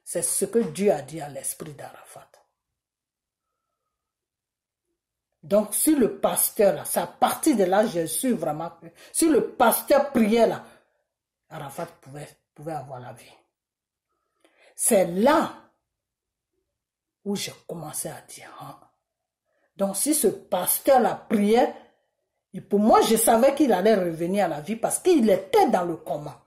Speaker 1: C'est ce que Dieu a dit à l'esprit d'Arafat. Donc, si le pasteur, là, c'est à partir de là, je suis vraiment... Si le pasteur priait là, Arafat pouvait avoir la vie. C'est là où j'ai commencé à dire... Hein. Donc, si ce pasteur-là priait, et pour moi, je savais qu'il allait revenir à la vie parce qu'il était dans le coma.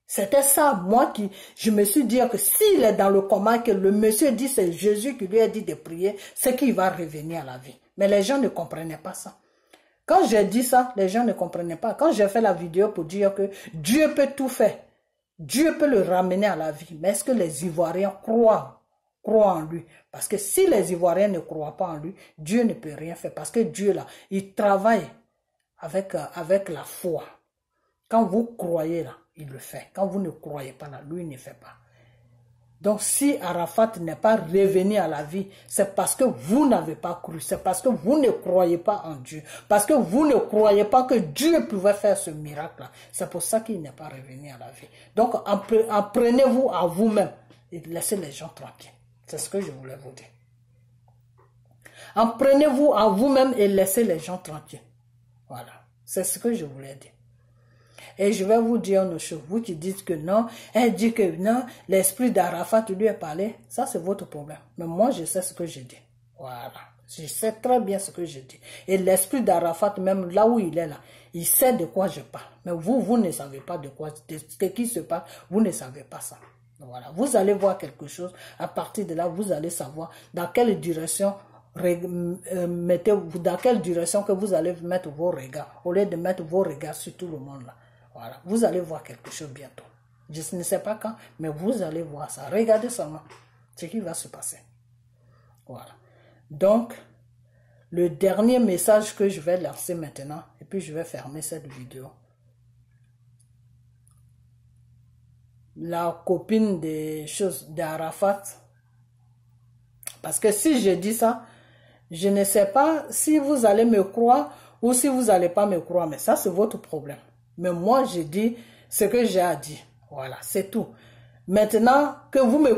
Speaker 1: C'était ça, moi, je me suis dit que s'il est dans le coma, que le monsieur dit c'est Jésus qui lui a dit de prier, c'est qu'il va revenir à la vie. Mais les gens ne comprenaient pas ça. Quand j'ai dit ça, les gens ne comprenaient pas. Quand j'ai fait la vidéo pour dire que Dieu peut tout faire, Dieu peut le ramener à la vie, mais est-ce que les Ivoiriens croient en lui? Parce que si les Ivoiriens ne croient pas en lui, Dieu ne peut rien faire. Parce que Dieu, là, il travaille avec la foi. Quand vous croyez, là, il le fait. Quand vous ne croyez pas, là, lui, il ne fait pas. Donc, si Arafat n'est pas revenu à la vie, c'est parce que vous n'avez pas cru. C'est parce que vous ne croyez pas en Dieu. Parce que vous ne croyez pas que Dieu pouvait faire ce miracle-là. C'est pour ça qu'il n'est pas revenu à la vie. Donc, apprenez-vous à vous-même et laissez les gens tranquilles. C'est ce que je voulais vous dire. Apprenez-vous à vous-même et laissez les gens tranquilles. Voilà. C'est ce que je voulais dire. Et je vais vous dire une chose. Vous qui dites que non, elle dit que non, l'esprit d'Arafat lui a parlé. Ça, c'est votre problème. Mais moi, je sais ce que je dis. Voilà. Je sais très bien ce que je dis. Et l'esprit d'Arafat, même là où il est là, il sait de quoi je parle. Mais vous ne savez pas de quoi, de ce qui se passe. Vous ne savez pas ça. Voilà. Vous allez voir quelque chose. À partir de là, vous allez savoir dans quelle direction dans quelle direction que vous allez mettre vos regards. Au lieu de mettre vos regards sur tout le monde là. Voilà, vous allez voir quelque chose bientôt. Je ne sais pas quand, mais vous allez voir ça. Regardez seulement ce qui va se passer. Voilà. Donc, le dernier message que je vais lancer maintenant, et puis je vais fermer cette vidéo. La copine des choses d'Arafat, parce que si je dis ça, je ne sais pas si vous allez me croire ou si vous n'allez pas me croire, mais ça c'est votre problème. Mais moi, je dis ce que j'ai à dire. Voilà, c'est tout. Maintenant, que vous me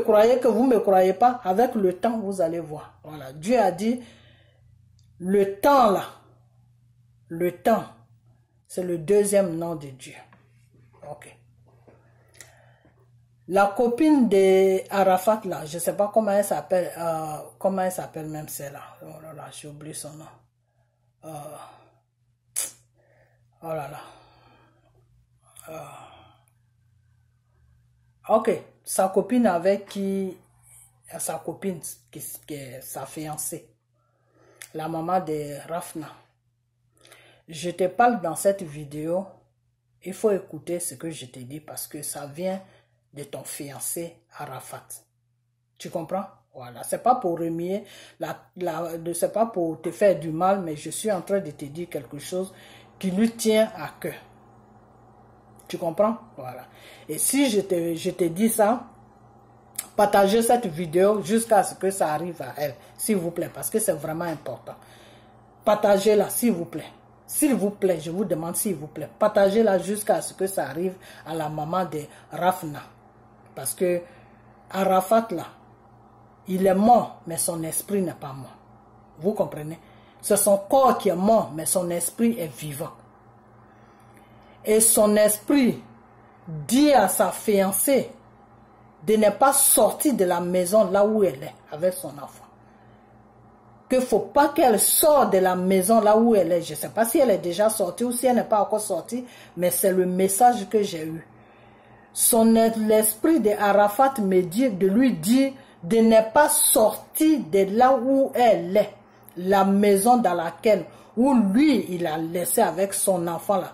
Speaker 1: croyez pas, avec le temps, vous allez voir. Voilà, Dieu a dit, le temps là, le temps, c'est le deuxième nom de Dieu. Ok. La copine de Arafat là, je ne sais pas comment elle s'appelle même celle-là. Oh là là, j'ai oublié son nom. Oh là là. Ok, sa copine avec qui, sa copine qui est sa fiancée, la maman de Rafna. Je te parle dans cette vidéo, il faut écouter ce que je te dis parce que ça vient de ton fiancé Arafat. Tu comprends? Voilà, c'est pas pour remuer, c'est pas pour te faire du mal, mais je suis en train de te dire quelque chose qui lui tient à cœur. Tu comprends? Voilà. Et si je te dis ça, partagez cette vidéo jusqu'à ce que ça arrive à elle, s'il vous plaît, parce que c'est vraiment important. Partagez-la, s'il vous plaît. S'il vous plaît, je vous demande s'il vous plaît. Partagez-la jusqu'à ce que ça arrive à la maman de Rafna. Parce que Arafat, là, il est mort, mais son esprit n'est pas mort. Vous comprenez? C'est son corps qui est mort, mais son esprit est vivant. Et son esprit dit à sa fiancée de ne pas sortir de la maison là où elle est avec son enfant. Qu'il ne faut pas qu'elle sorte de la maison là où elle est. Je ne sais pas si elle est déjà sortie ou si elle n'est pas encore sortie, mais c'est le message que j'ai eu. L'esprit de Arafat me dit, de lui dire de ne pas sortir de là où elle est, la maison dans laquelle, où lui, il a laissé avec son enfant là.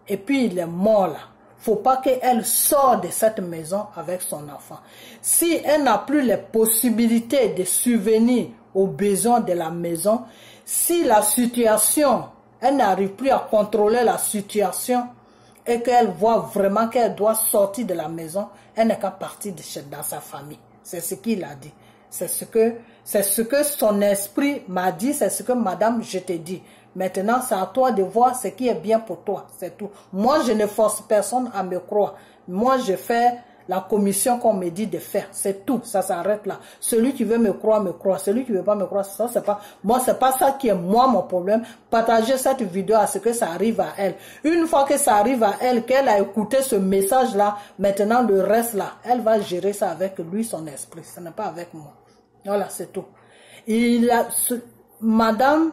Speaker 1: Et puis il est mort là. Faut pas qu'elle sorte de cette maison avec son enfant. Si elle n'a plus les possibilités de subvenir aux besoins de la maison, si la situation, elle n'arrive plus à contrôler la situation et qu'elle voit vraiment qu'elle doit sortir de la maison, elle n'est qu'à partir dans sa famille. C'est ce qu'il a dit. C'est ce que son esprit m'a dit, c'est ce que madame, je te dis. Maintenant, c'est à toi de voir ce qui est bien pour toi, c'est tout. Moi, je ne force personne à me croire. Moi, je fais la commission qu'on me dit de faire, c'est tout, ça s'arrête là. Celui qui veut me croire, celui qui veut pas me croire, ça c'est pas, moi c'est pas ça qui est moi mon problème. Partagez cette vidéo à ce que ça arrive à elle. Une fois que ça arrive à elle, qu'elle a écouté ce message là, maintenant le reste là, elle va gérer ça avec lui, son esprit, ce n'est pas avec moi. Voilà, c'est tout. Madame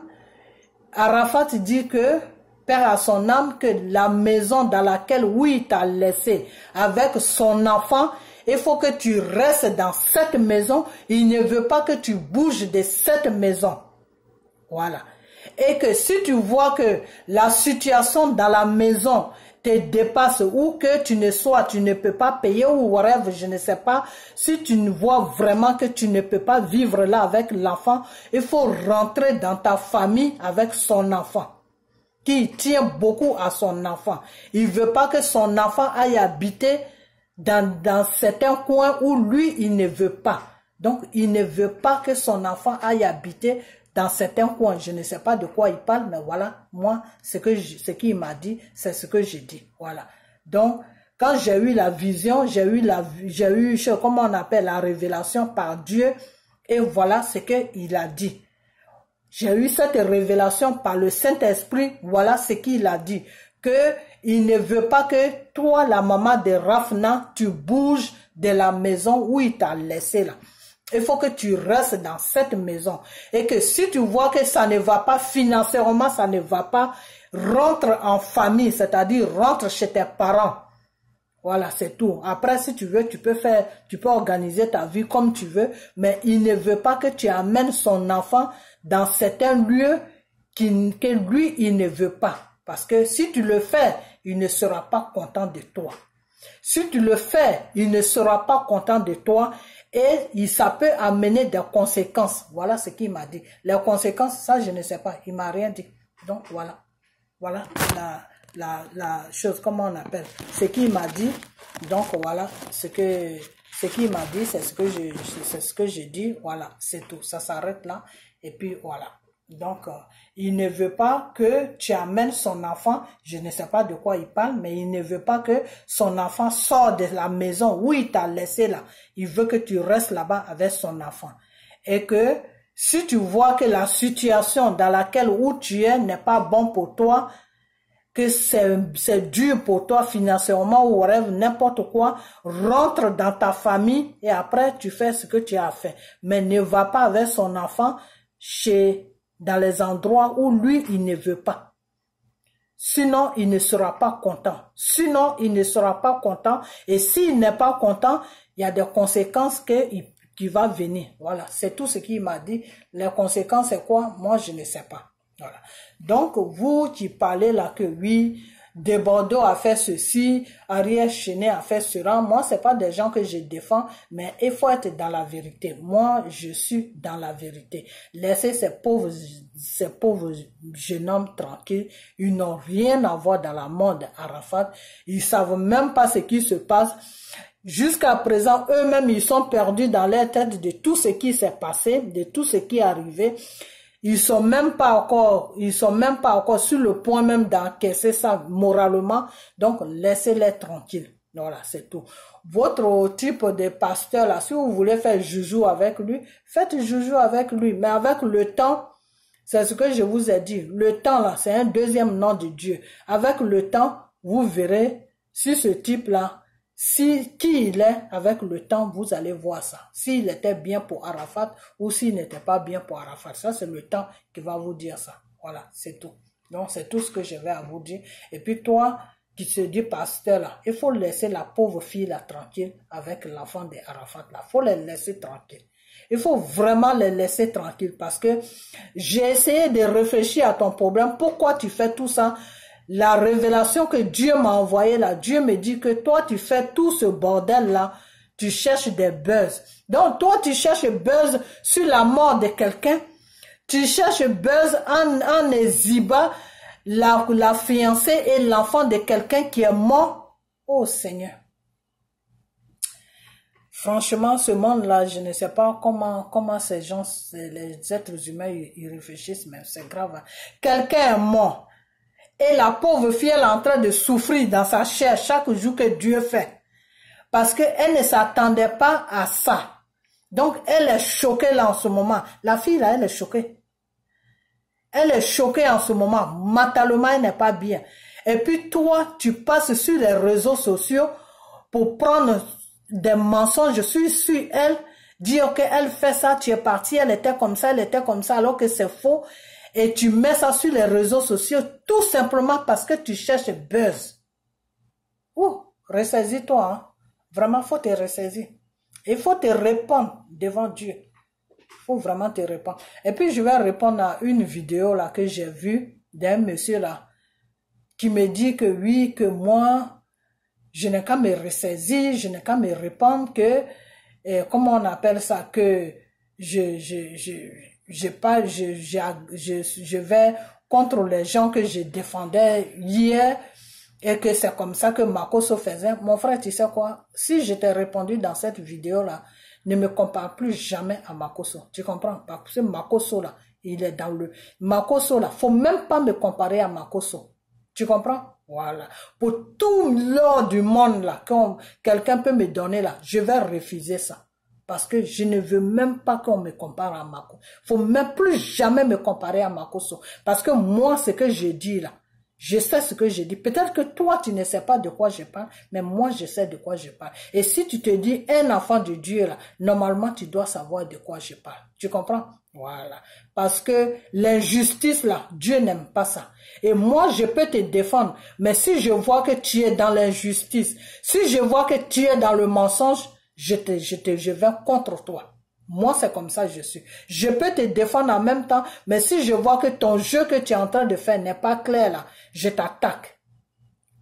Speaker 1: Arafat dit que, Père à son âme, que la maison dans laquelle, oui, t'a laissé avec son enfant, il faut que tu restes dans cette maison. Il ne veut pas que tu bouges de cette maison. Voilà. Et que si tu vois que la situation dans la maison te dépasse ou que tu ne peux pas payer ou whatever, je ne sais pas, si tu vois vraiment que tu ne peux pas vivre là avec l'enfant, il faut rentrer dans ta famille avec son enfant, qui tient beaucoup à son enfant. Il veut pas que son enfant aille habiter dans certains coins où lui, il ne veut pas. Donc, il ne veut pas que son enfant aille habiter dans certains coins. Je ne sais pas de quoi il parle, mais voilà, moi, ce qu'il m'a dit, c'est ce que j'ai dit. Voilà. Donc, quand j'ai eu la vision, j'ai eu, comment on appelle, la révélation par Dieu, et voilà ce qu'il a dit. J'ai eu cette révélation par le Saint-Esprit, voilà ce qu'il a dit, que il ne veut pas que toi, la maman de Rafna, tu bouges de la maison où il t'a laissé là. Il faut que tu restes dans cette maison et que si tu vois que ça ne va pas financièrement, ça ne va pas, rentre en famille, c'est-à-dire rentre chez tes parents. Voilà, c'est tout. Après, si tu veux, tu peux organiser ta vie comme tu veux, mais il ne veut pas que tu amènes son enfant dans certains lieux que lui, il ne veut pas. Parce que si tu le fais, il ne sera pas content de toi. Si tu le fais, il ne sera pas content de toi et ça peut amener des conséquences. Voilà ce qu'il m'a dit. Les conséquences, ça, je ne sais pas. Il m'a rien dit. Donc, voilà. Voilà la chose, comment on appelle. Ce qu'il m'a dit. Donc, voilà ce qu'il m'a dit, c'est ce que j'ai dit. Voilà, c'est tout. Ça s'arrête là. Et puis, voilà. Donc, il ne veut pas que tu amènes son enfant, je ne sais pas de quoi il parle, mais il ne veut pas que son enfant sorte de la maison où il t'a laissé là. Il veut que tu restes là-bas avec son enfant. Et que si tu vois que la situation dans laquelle où tu es n'est pas bon pour toi, que c'est dur pour toi financièrement ou rêve n'importe quoi, rentre dans ta famille et après tu fais ce que tu as fait. Mais ne va pas avec son enfant dans les endroits où lui, il ne veut pas. Sinon, il ne sera pas content. Sinon, il ne sera pas content. Et s'il n'est pas content, il y a des conséquences qui vont venir. Voilà, c'est tout ce qu'il m'a dit. Les conséquences, c'est quoi? Moi, je ne sais pas. Voilà. Donc, vous qui parlez là que oui, De Bordeaux a fait ceci, Ariel Chenet a fait cela. Moi, c'est pas des gens que je défends, mais il faut être dans la vérité. Moi, je suis dans la vérité. Laissez ces pauvres jeunes hommes tranquilles. Ils n'ont rien à voir dans la mort d'Arafat. Ils savent même pas ce qui se passe. Jusqu'à présent, eux-mêmes, ils sont perdus dans leur tête de tout ce qui s'est passé, de tout ce qui est arrivé. Ils sont même pas encore sur le point même d'encaisser ça moralement. Donc, laissez-les tranquilles. Voilà, c'est tout. Votre type de pasteur là, si vous voulez faire joujou avec lui, faites joujou avec lui. Mais avec le temps, c'est ce que je vous ai dit. Le temps là, c'est un deuxième nom de Dieu. Avec le temps, vous verrez si ce type-là, qui il est, avec le temps, vous allez voir ça. S'il était bien pour Arafat ou s'il n'était pas bien pour Arafat. Ça, c'est le temps qui va vous dire ça. Voilà, c'est tout. Donc, c'est tout ce que je vais à vous dire. Et puis, toi, qui te dis pasteur là, il faut laisser la pauvre fille là tranquille avec l'enfant d'Arafat là. Il faut les laisser tranquilles. Il faut vraiment les laisser tranquilles parce que j'ai essayé de réfléchir à ton problème. Pourquoi tu fais tout ça? La révélation que Dieu m'a envoyée là, Dieu me dit que toi tu fais tout ce bordel là, tu cherches des buzz. Donc toi tu cherches buzz sur la mort de quelqu'un, tu cherches buzz en exhibant la fiancée et l'enfant de quelqu'un qui est mort. Oh Seigneur. Franchement, ce monde-là, je ne sais pas comment ces gens, les êtres humains, ils réfléchissent, mais c'est grave. Quelqu'un est mort. Et la pauvre fille, elle est en train de souffrir dans sa chair chaque jour que Dieu fait. Parce qu'elle ne s'attendait pas à ça. Donc, elle est choquée là en ce moment. La fille là, elle est choquée. Elle est choquée en ce moment. Mentalement, elle n'est pas bien. Et puis toi, tu passes sur les réseaux sociaux pour prendre des mensonges sur elle, dire qu'elle fait ça, tu es parti, elle était comme ça, alors que c'est faux. Et tu mets ça sur les réseaux sociaux tout simplement parce que tu cherches buzz. Oh, ressaisis-toi. Hein. Vraiment, faut te ressaisir. Il faut te répondre devant Dieu. Il faut vraiment te répondre. Et puis, je vais répondre à une vidéo là que j'ai vue d'un monsieur là qui me dit que oui, que moi, je n'ai qu'à me ressaisir, je n'ai qu'à me répondre que, comment on appelle ça, que je vais contre les gens que je défendais hier et que c'est comme ça que Makosso faisait. Mon frère, tu sais quoi? Si je t'ai répondu dans cette vidéo-là, ne me compare plus jamais à Makosso. Tu comprends? Parce que Makosso, là, il est dans le... Makosso, là, faut même pas me comparer à Makosso. Tu comprends? Voilà. Pour tout l'or du monde, là, quand quelqu'un peut me donner, là, je vais refuser ça. Parce que je ne veux même pas qu'on me compare à Makosso. Faut même plus jamais me comparer à Makosso. Parce que moi, ce que je dis là, je sais ce que je dis. Peut-être que toi, tu ne sais pas de quoi je parle, mais moi, je sais de quoi je parle. Et si tu te dis un enfant de Dieu là, normalement, tu dois savoir de quoi je parle. Tu comprends? Voilà. Parce que l'injustice là, Dieu n'aime pas ça. Et moi, je peux te défendre. Mais si je vois que tu es dans l'injustice, si je vois que tu es dans le mensonge, je vais contre toi. Moi, c'est comme ça que je suis. Je peux te défendre en même temps, mais si je vois que ton jeu que tu es en train de faire n'est pas clair là, je t'attaque.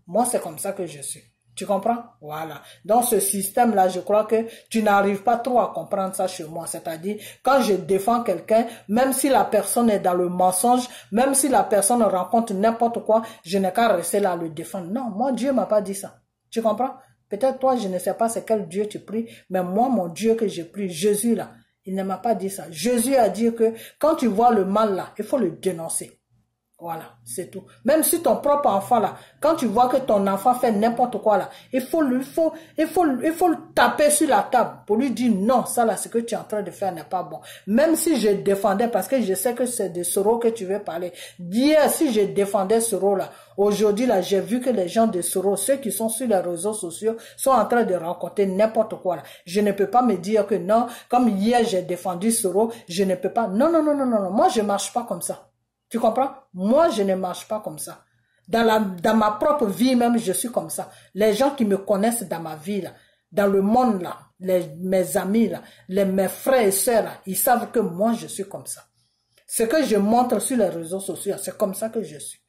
Speaker 1: Moi, c'est comme ça que je suis. Tu comprends? Voilà. Dans ce système-là, je crois que tu n'arrives pas trop à comprendre ça chez moi. C'est-à-dire, quand je défends quelqu'un, même si la personne est dans le mensonge, même si la personne rencontre n'importe quoi, je n'ai qu'à rester là à le défendre. Non, moi, Dieu m'a pas dit ça. Tu comprends? Peut-être toi, je ne sais pas c'est quel Dieu tu pries, mais moi, mon Dieu que je prie, Jésus là, il ne m'a pas dit ça. Jésus a dit que quand tu vois le mal là, il faut le dénoncer. Voilà, c'est tout. Même si ton propre enfant là, quand tu vois que ton enfant fait n'importe quoi là, il faut le taper sur la table pour lui dire non, ça là, ce que tu es en train de faire n'est pas bon. Même si je défendais, parce que je sais que c'est de Soro que tu veux parler. Hier, si je défendais Soro là, aujourd'hui là, j'ai vu que les gens de Soro, ceux qui sont sur les réseaux sociaux, sont en train de raconter n'importe quoi là. Je ne peux pas me dire que non, comme hier j'ai défendu Soro, je ne peux pas. Non, non, non, non, non, non. Moi je marche pas comme ça. Tu comprends? Moi, je ne marche pas comme ça. Dans ma propre vie même, je suis comme ça. Les gens qui me connaissent dans ma vie, là, dans le monde, là, mes amis, là, mes frères et sœurs, là, ils savent que moi, je suis comme ça. Ce que je montre sur les réseaux sociaux, c'est comme ça que je suis.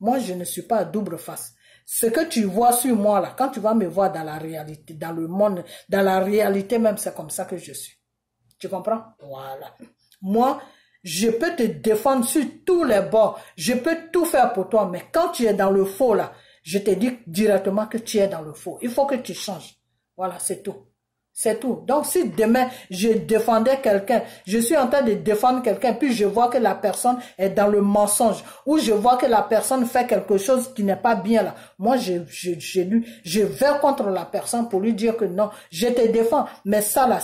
Speaker 1: Moi, je ne suis pas à double face. Ce que tu vois sur moi, là, quand tu vas me voir dans la réalité, dans le monde, dans la réalité même, c'est comme ça que je suis. Tu comprends? Voilà. Moi, je peux te défendre sur tous les bords. Je peux tout faire pour toi. Mais quand tu es dans le faux, là, je te dis directement que tu es dans le faux. Il faut que tu changes. Voilà, c'est tout. C'est tout. Donc, si demain, je défendais quelqu'un, je suis en train de défendre quelqu'un, puis je vois que la personne est dans le mensonge, ou je vois que la personne fait quelque chose qui n'est pas bien là, moi, je vais contre la personne pour lui dire que non, je te défends, mais ça là,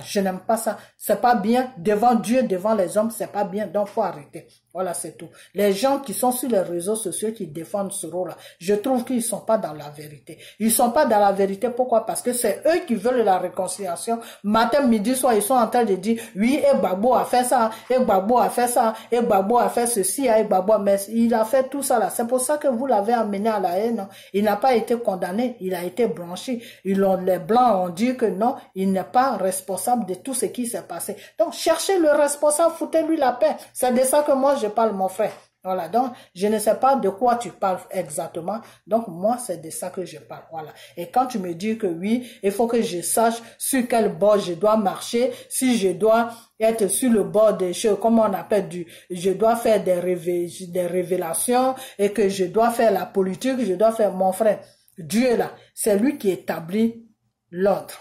Speaker 1: je n'aime pas ça. C'est pas bien. Devant Dieu, devant les hommes, c'est pas bien. Donc, faut arrêter. Voilà, c'est tout. Les gens qui sont sur les réseaux sociaux qui défendent ce rôle-là, je trouve qu'ils sont pas dans la vérité. Ils sont pas dans la vérité. Pourquoi? Parce que c'est eux qui veulent la réconciliation. Matin, midi, soir, ils sont en train de dire, oui, et Gbagbo a fait ça, et Gbagbo a fait ça, et Gbagbo a fait ceci, et Gbagbo, mais il a fait tout ça là. C'est pour ça que vous l'avez amené à la haine. Il n'a pas été condamné, il a été blanchi. Les Blancs ont dit que non, il n'est pas responsable de tout ce qui s'est passé. Donc, cherchez le responsable, foutez-lui la paix. C'est de ça que moi, je parle, mon frère. Voilà, donc je ne sais pas de quoi tu parles exactement, donc moi c'est de ça que je parle, voilà. Et quand tu me dis que oui, il faut que je sache sur quel bord je dois marcher, si je dois être sur le bord des choses, comment on appelle je dois faire des révélations et que je dois faire la politique, je dois faire, mon frère, Dieu là, c'est lui qui établit l'ordre.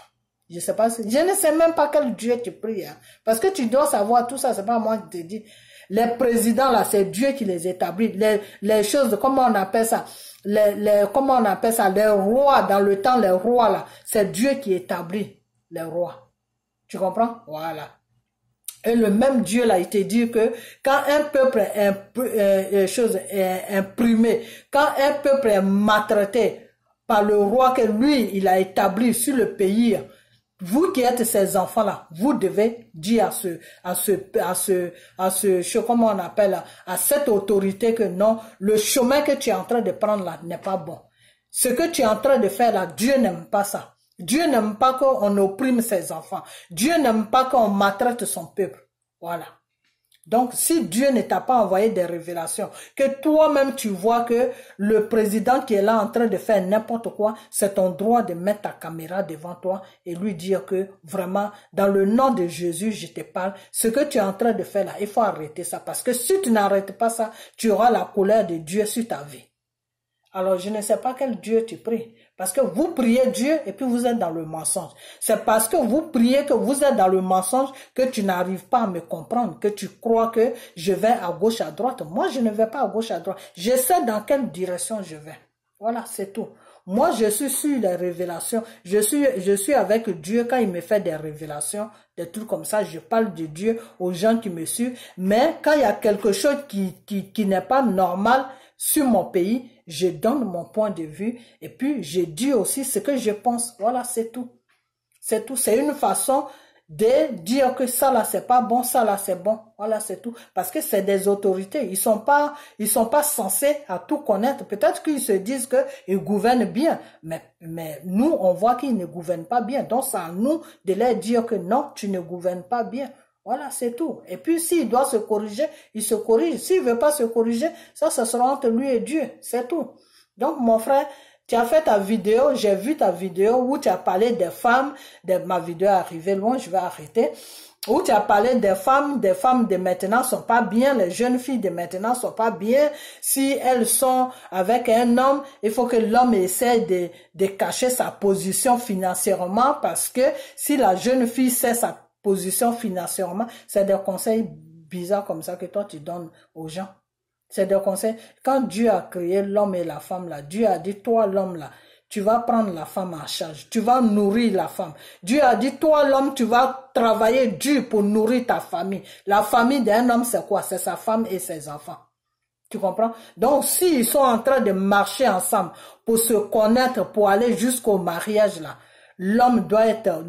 Speaker 1: Je sais pas, je ne sais même pas quel Dieu tu pries, hein, parce que tu dois savoir tout ça, c'est pas moi qui te dis. Les présidents là, c'est Dieu qui les établit. Les choses, comment on appelle ça? Comment on appelle ça? Les rois, dans le temps, les rois là, c'est Dieu qui établit les rois. Tu comprends? Voilà. Et le même Dieu là, il te dit que quand un peuple est imprimé, quand un peuple est maltraité par le roi que lui, il a établi sur le pays, vous qui êtes ces enfants-là, vous devez dire comment on appelle, à cette autorité que non, le chemin que tu es en train de prendre là n'est pas bon. Ce que tu es en train de faire là, Dieu n'aime pas ça. Dieu n'aime pas qu'on opprime ses enfants. Dieu n'aime pas qu'on maltraite son peuple. Voilà. Donc, si Dieu ne t'a pas envoyé des révélations, que toi-même tu vois que le président qui est là en train de faire n'importe quoi, c'est ton droit de mettre ta caméra devant toi et lui dire que vraiment, dans le nom de Jésus, je te parle, ce que tu es en train de faire là, il faut arrêter ça. Parce que si tu n'arrêtes pas ça, tu auras la colère de Dieu sur ta vie. Alors, je ne sais pas quel Dieu tu pries. Parce que vous priez Dieu et puis vous êtes dans le mensonge. C'est parce que vous priez que vous êtes dans le mensonge que tu n'arrives pas à me comprendre, que tu crois que je vais à gauche, à droite. Moi, je ne vais pas à gauche, à droite. Je sais dans quelle direction je vais. Voilà, c'est tout. Moi, je suis sur les révélations. Je suis avec Dieu quand il me fait des révélations, des trucs comme ça. Je parle de Dieu aux gens qui me suivent. Mais quand il y a quelque chose qui n'est pas normal sur mon pays, je donne mon point de vue et puis je dis aussi ce que je pense. Voilà, c'est tout. C'est tout. C'est une façon de dire que ça là c'est pas bon, ça là c'est bon. Voilà, c'est tout. Parce que c'est des autorités. Ils sont pas censés à tout connaître. Peut-être qu'ils se disent que ils gouvernent bien, mais nous on voit qu'ils ne gouvernent pas bien. Donc c'est à nous de leur dire que non, tu ne gouvernes pas bien. Voilà, c'est tout. Et puis, s'il doit se corriger, il se corrige. S'il veut pas se corriger, ça sera entre lui et Dieu. C'est tout. Donc, mon frère, tu as fait ta vidéo, j'ai vu ta vidéo où tu as parlé des femmes, ma vidéo est arrivée loin, je vais arrêter, où tu as parlé des femmes de maintenant sont pas bien, les jeunes filles de maintenant sont pas bien. Si elles sont avec un homme, il faut que l'homme essaie de cacher sa position financièrement parce que si la jeune fille sait sa position financièrement, c'est des conseils bizarres comme ça que toi tu donnes aux gens. C'est des conseils. Quand Dieu a créé l'homme et la femme là, Dieu a dit, toi l'homme là, tu vas prendre la femme en charge, tu vas nourrir la femme. Dieu a dit, toi l'homme, tu vas travailler dur pour nourrir ta famille. La famille d'un homme, c'est quoi? C'est sa femme et ses enfants. Tu comprends? Donc, s'ils sont en train de marcher ensemble pour se connaître, pour aller jusqu'au mariage là, l'homme doit être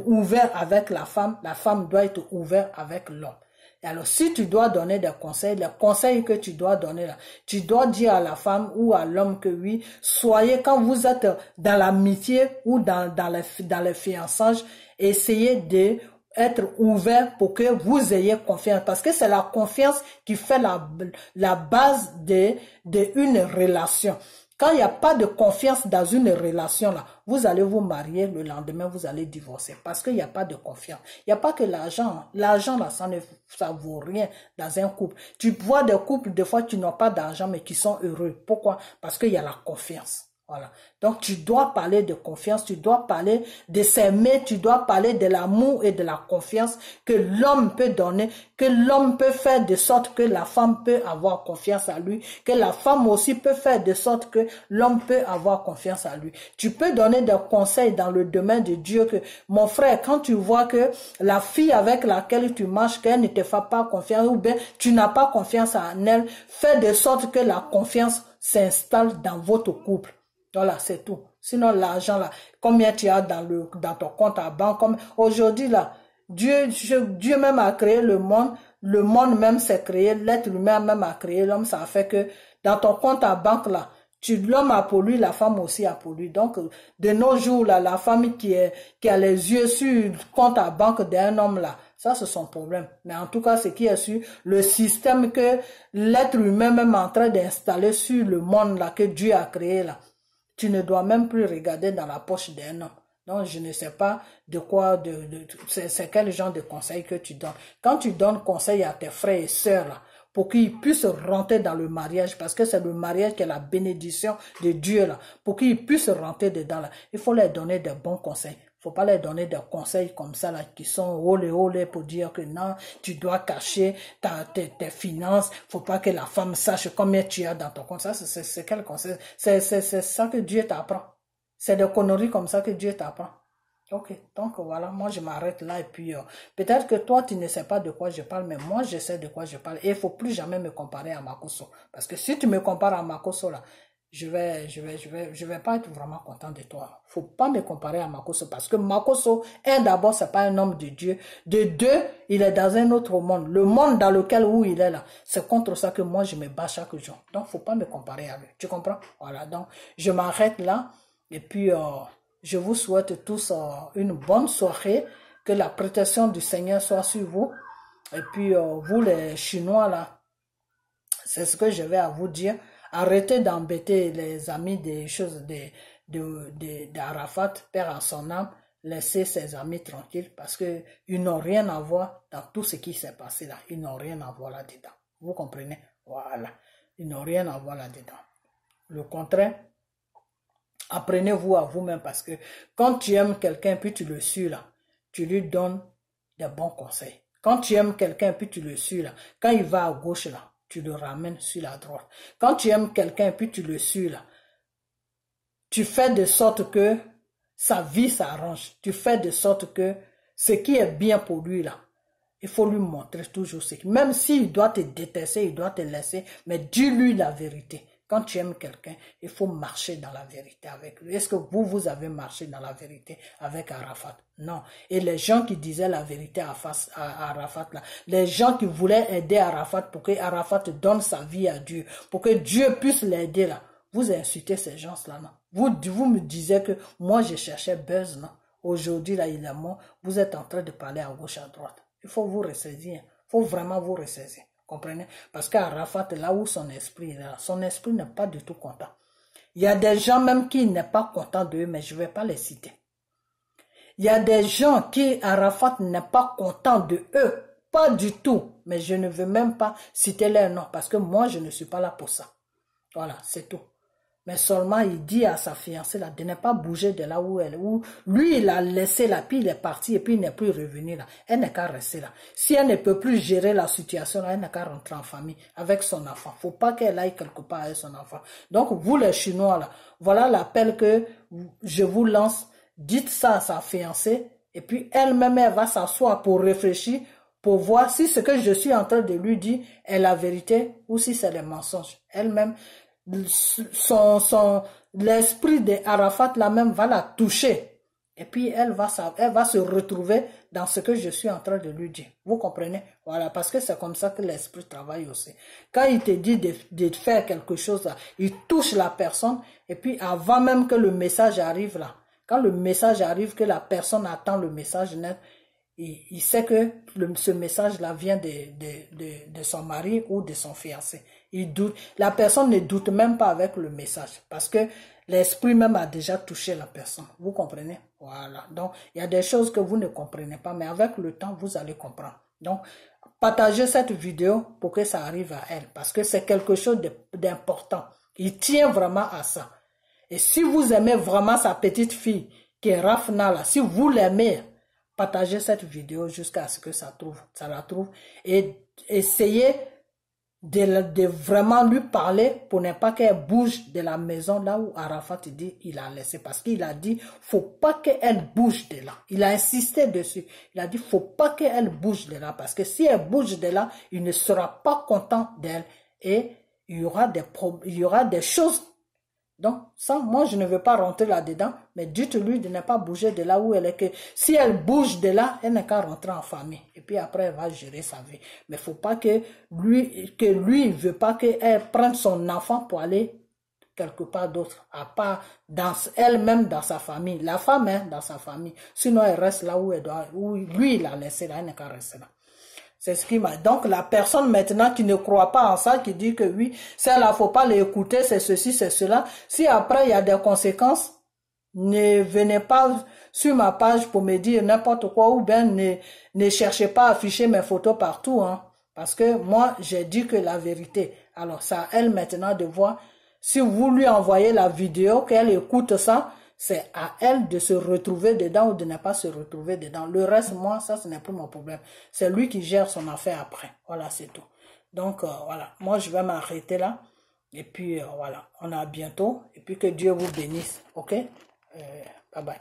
Speaker 1: ouvert avec la femme doit être ouverte avec l'homme. Et alors, si tu dois donner des conseils, les conseils que tu dois donner là, tu dois dire à la femme ou à l'homme que oui, soyez, quand vous êtes dans l'amitié ou dans les fiançailles, essayez de être ouvert pour que vous ayez confiance. Parce que c'est la confiance qui fait la base d'une relation. Quand il n'y a pas de confiance dans une relation, là, vous allez vous marier, le lendemain, vous allez divorcer. Parce qu'il n'y a pas de confiance. Il n'y a pas que l'argent. L'argent, là, ça vaut rien dans un couple. Tu vois des couples, des fois, qui n'ont pas d'argent, mais qui sont heureux. Pourquoi? Parce qu'il y a la confiance. Voilà. Donc, tu dois parler de confiance, tu dois parler de s'aimer, tu dois parler de l'amour et de la confiance que l'homme peut donner, que l'homme peut faire de sorte que la femme peut avoir confiance à lui, que la femme aussi peut faire de sorte que l'homme peut avoir confiance à lui. Tu peux donner des conseils dans le domaine de Dieu que, mon frère, quand tu vois que la fille avec laquelle tu marches, qu'elle ne te fait pas confiance, ou bien tu n'as pas confiance en elle, fais de sorte que la confiance s'installe dans votre couple. Voilà, c'est tout. Sinon, l'argent là, combien tu as dans ton compte à banque, comme aujourd'hui là, Dieu même a créé le monde même s'est créé, l'être humain même a créé l'homme, ça fait que dans ton compte à banque là, l'homme a pour lui, la femme aussi a pour lui. Donc, de nos jours là, la femme qui a les yeux sur le compte à banque d'un homme là, ça c'est son problème. Mais en tout cas, ce qui est sur le système que l'être humain même est en train d'installer sur le monde là, que Dieu a créé là. Tu ne dois même plus regarder dans la poche d'un homme. Donc, je ne sais pas de quoi, c'est quel genre de conseil que tu donnes. Quand tu donnes conseil à tes frères et sœurs, là, pour qu'ils puissent rentrer dans le mariage, parce que c'est le mariage qui est la bénédiction de Dieu, là, pour qu'ils puissent rentrer dedans, là, il faut leur donner des bons conseils. Faut pas leur donner des conseils comme ça, là, qui sont olé pour dire que non, tu dois cacher tes finances. Faut pas que la femme sache combien tu as dans ton compte. Ça, c'est quel conseil? C'est ça que Dieu t'apprend. C'est des conneries comme ça que Dieu t'apprend. Ok, donc voilà, moi je m'arrête là et puis peut-être que toi tu ne sais pas de quoi je parle, mais moi je sais de quoi je parle et il faut plus jamais me comparer à Makosso. Parce que si tu me compares à Makosso là, je vais pas être vraiment content de toi. Faut pas me comparer à Makosso parce que Makosso, d'abord, c'est pas un homme de Dieu. De deux, il est dans un autre monde. Le monde dans lequel où il est là, c'est contre ça que moi je me bats chaque jour. Donc, faut pas me comparer à lui. Tu comprends? Voilà. Donc, je m'arrête là et puis, je vous souhaite tous une bonne soirée. Que la protection du Seigneur soit sur vous. Et puis, vous les Chinois là, c'est ce que je vais à vous dire. Arrêtez d'embêter les amis des choses d'Arafat, père en son âme. Laissez ses amis tranquilles parce que ils n'ont rien à voir dans tout ce qui s'est passé là. Ils n'ont rien à voir là-dedans. Vous comprenez? Voilà. Ils n'ont rien à voir là-dedans. Le contraire, apprenez-vous à vous-même parce que quand tu aimes quelqu'un puis tu le suis là, tu lui donnes des bons conseils. Quand tu aimes quelqu'un puis tu le suis là, quand il va à gauche là, tu le ramènes sur la droite. Quand tu aimes quelqu'un puis tu le suis là, tu fais de sorte que sa vie s'arrange. Tu fais de sorte que ce qui est bien pour lui là, il faut lui montrer toujours ce qui... Même s'il doit te détester, il doit te laisser, mais dis-lui la vérité. Quand tu aimes quelqu'un, il faut marcher dans la vérité avec lui. Est-ce que vous avez marché dans la vérité avec Arafat? Non. Et les gens qui disaient la vérité à Arafat, là, les gens qui voulaient aider Arafat pour que Arafat donne sa vie à Dieu, pour que Dieu puisse l'aider, là, vous insultez ces gens-là, non? Vous me disiez que moi, je cherchais buzz, non? Aujourd'hui, là, il est mort. Vous êtes en train de parler à gauche, à droite. Il faut vous ressaisir. Il faut vraiment vous ressaisir. Comprenez? Parce qu'Arafat, là où son esprit n'est pas du tout content. Il y a des gens même qui n'est pas content d'eux, mais je ne vais pas les citer. Il y a des gens qui, Arafat, n'est pas content de eux. Pas du tout. Mais je ne veux même pas citer leur nom parce que moi, je ne suis pas là pour ça. Voilà, c'est tout. Mais seulement, il dit à sa fiancée là, de ne pas bouger de là où elle est. Où lui, il a laissé là, puis il est parti et puis il n'est plus revenu là. Elle n'a qu'à rester là. Si elle ne peut plus gérer la situation là, elle n'a qu'à rentrer en famille avec son enfant. Faut pas qu'elle aille quelque part avec son enfant. Donc, vous les Chinois là, voilà l'appel que je vous lance. Dites ça à sa fiancée et puis elle-même, elle va s'asseoir pour réfléchir, pour voir si ce que je suis en train de lui dire est la vérité ou si c'est le mensonge. Elle-même, l'esprit de Arafat là même va la toucher et puis elle va se retrouver dans ce que je suis en train de lui dire. Vous comprenez? Voilà, parce que c'est comme ça que l'esprit travaille aussi. Quand il te dit de faire quelque chose là, il touche la personne et puis avant même que le message arrive là, quand le message arrive, que la personne attend le message net, il sait que ce message-là vient de son mari ou de son fiancé. Il doute. La personne ne doute même pas avec le message parce que l'esprit même a déjà touché la personne. Vous comprenez? Voilà. Donc, il y a des choses que vous ne comprenez pas, mais avec le temps, vous allez comprendre. Donc, partagez cette vidéo pour que ça arrive à elle parce que c'est quelque chose d'important. Il tient vraiment à ça. Et si vous aimez vraiment sa petite fille, qui est Rafna là, si vous l'aimez, partagez cette vidéo jusqu'à ce que ça la trouve. Et essayez de vraiment lui parler pour ne pas qu'elle bouge de la maison là où Arafat dit il a laissé. Parce qu'il a dit, faut pas qu'elle bouge de là. Il a insisté dessus. Il a dit, faut pas qu'elle bouge de là. Parce que si elle bouge de là, il ne sera pas content d'elle. Et il y aura des choses. Donc, ça, moi, je ne veux pas rentrer là-dedans, mais dites-lui de ne pas bouger de là où elle est. Que si elle bouge de là, elle n'a qu'à rentrer en famille. Et puis après, elle va gérer sa vie. Mais il ne faut pas que lui, il veut pas qu'elle prenne son enfant pour aller quelque part d'autre, à part dans elle-même, dans sa famille. La femme, hein, dans sa famille. Sinon, elle reste là où elle doit, où lui, il a laissé là, elle n'a qu'à rester là. C'est ce qui m'a... Donc, la personne maintenant qui ne croit pas en ça, qui dit que oui, celle-là, faut pas l'écouter, c'est ceci, c'est cela. Si après, il y a des conséquences, ne venez pas sur ma page pour me dire n'importe quoi ou bien ne cherchez pas à afficher mes photos partout, hein. Parce que moi, j'ai dit que la vérité. Alors, c'est à elle maintenant de voir. Si vous lui envoyez la vidéo, qu'elle écoute ça, c'est à elle de se retrouver dedans ou de ne pas se retrouver dedans. Le reste, moi, ça, ce n'est plus mon problème. C'est lui qui gère son affaire après. Voilà, c'est tout. Donc, voilà. Moi, je vais m'arrêter là. Et puis, voilà. On a bientôt. Et puis, que Dieu vous bénisse. OK? Bye bye.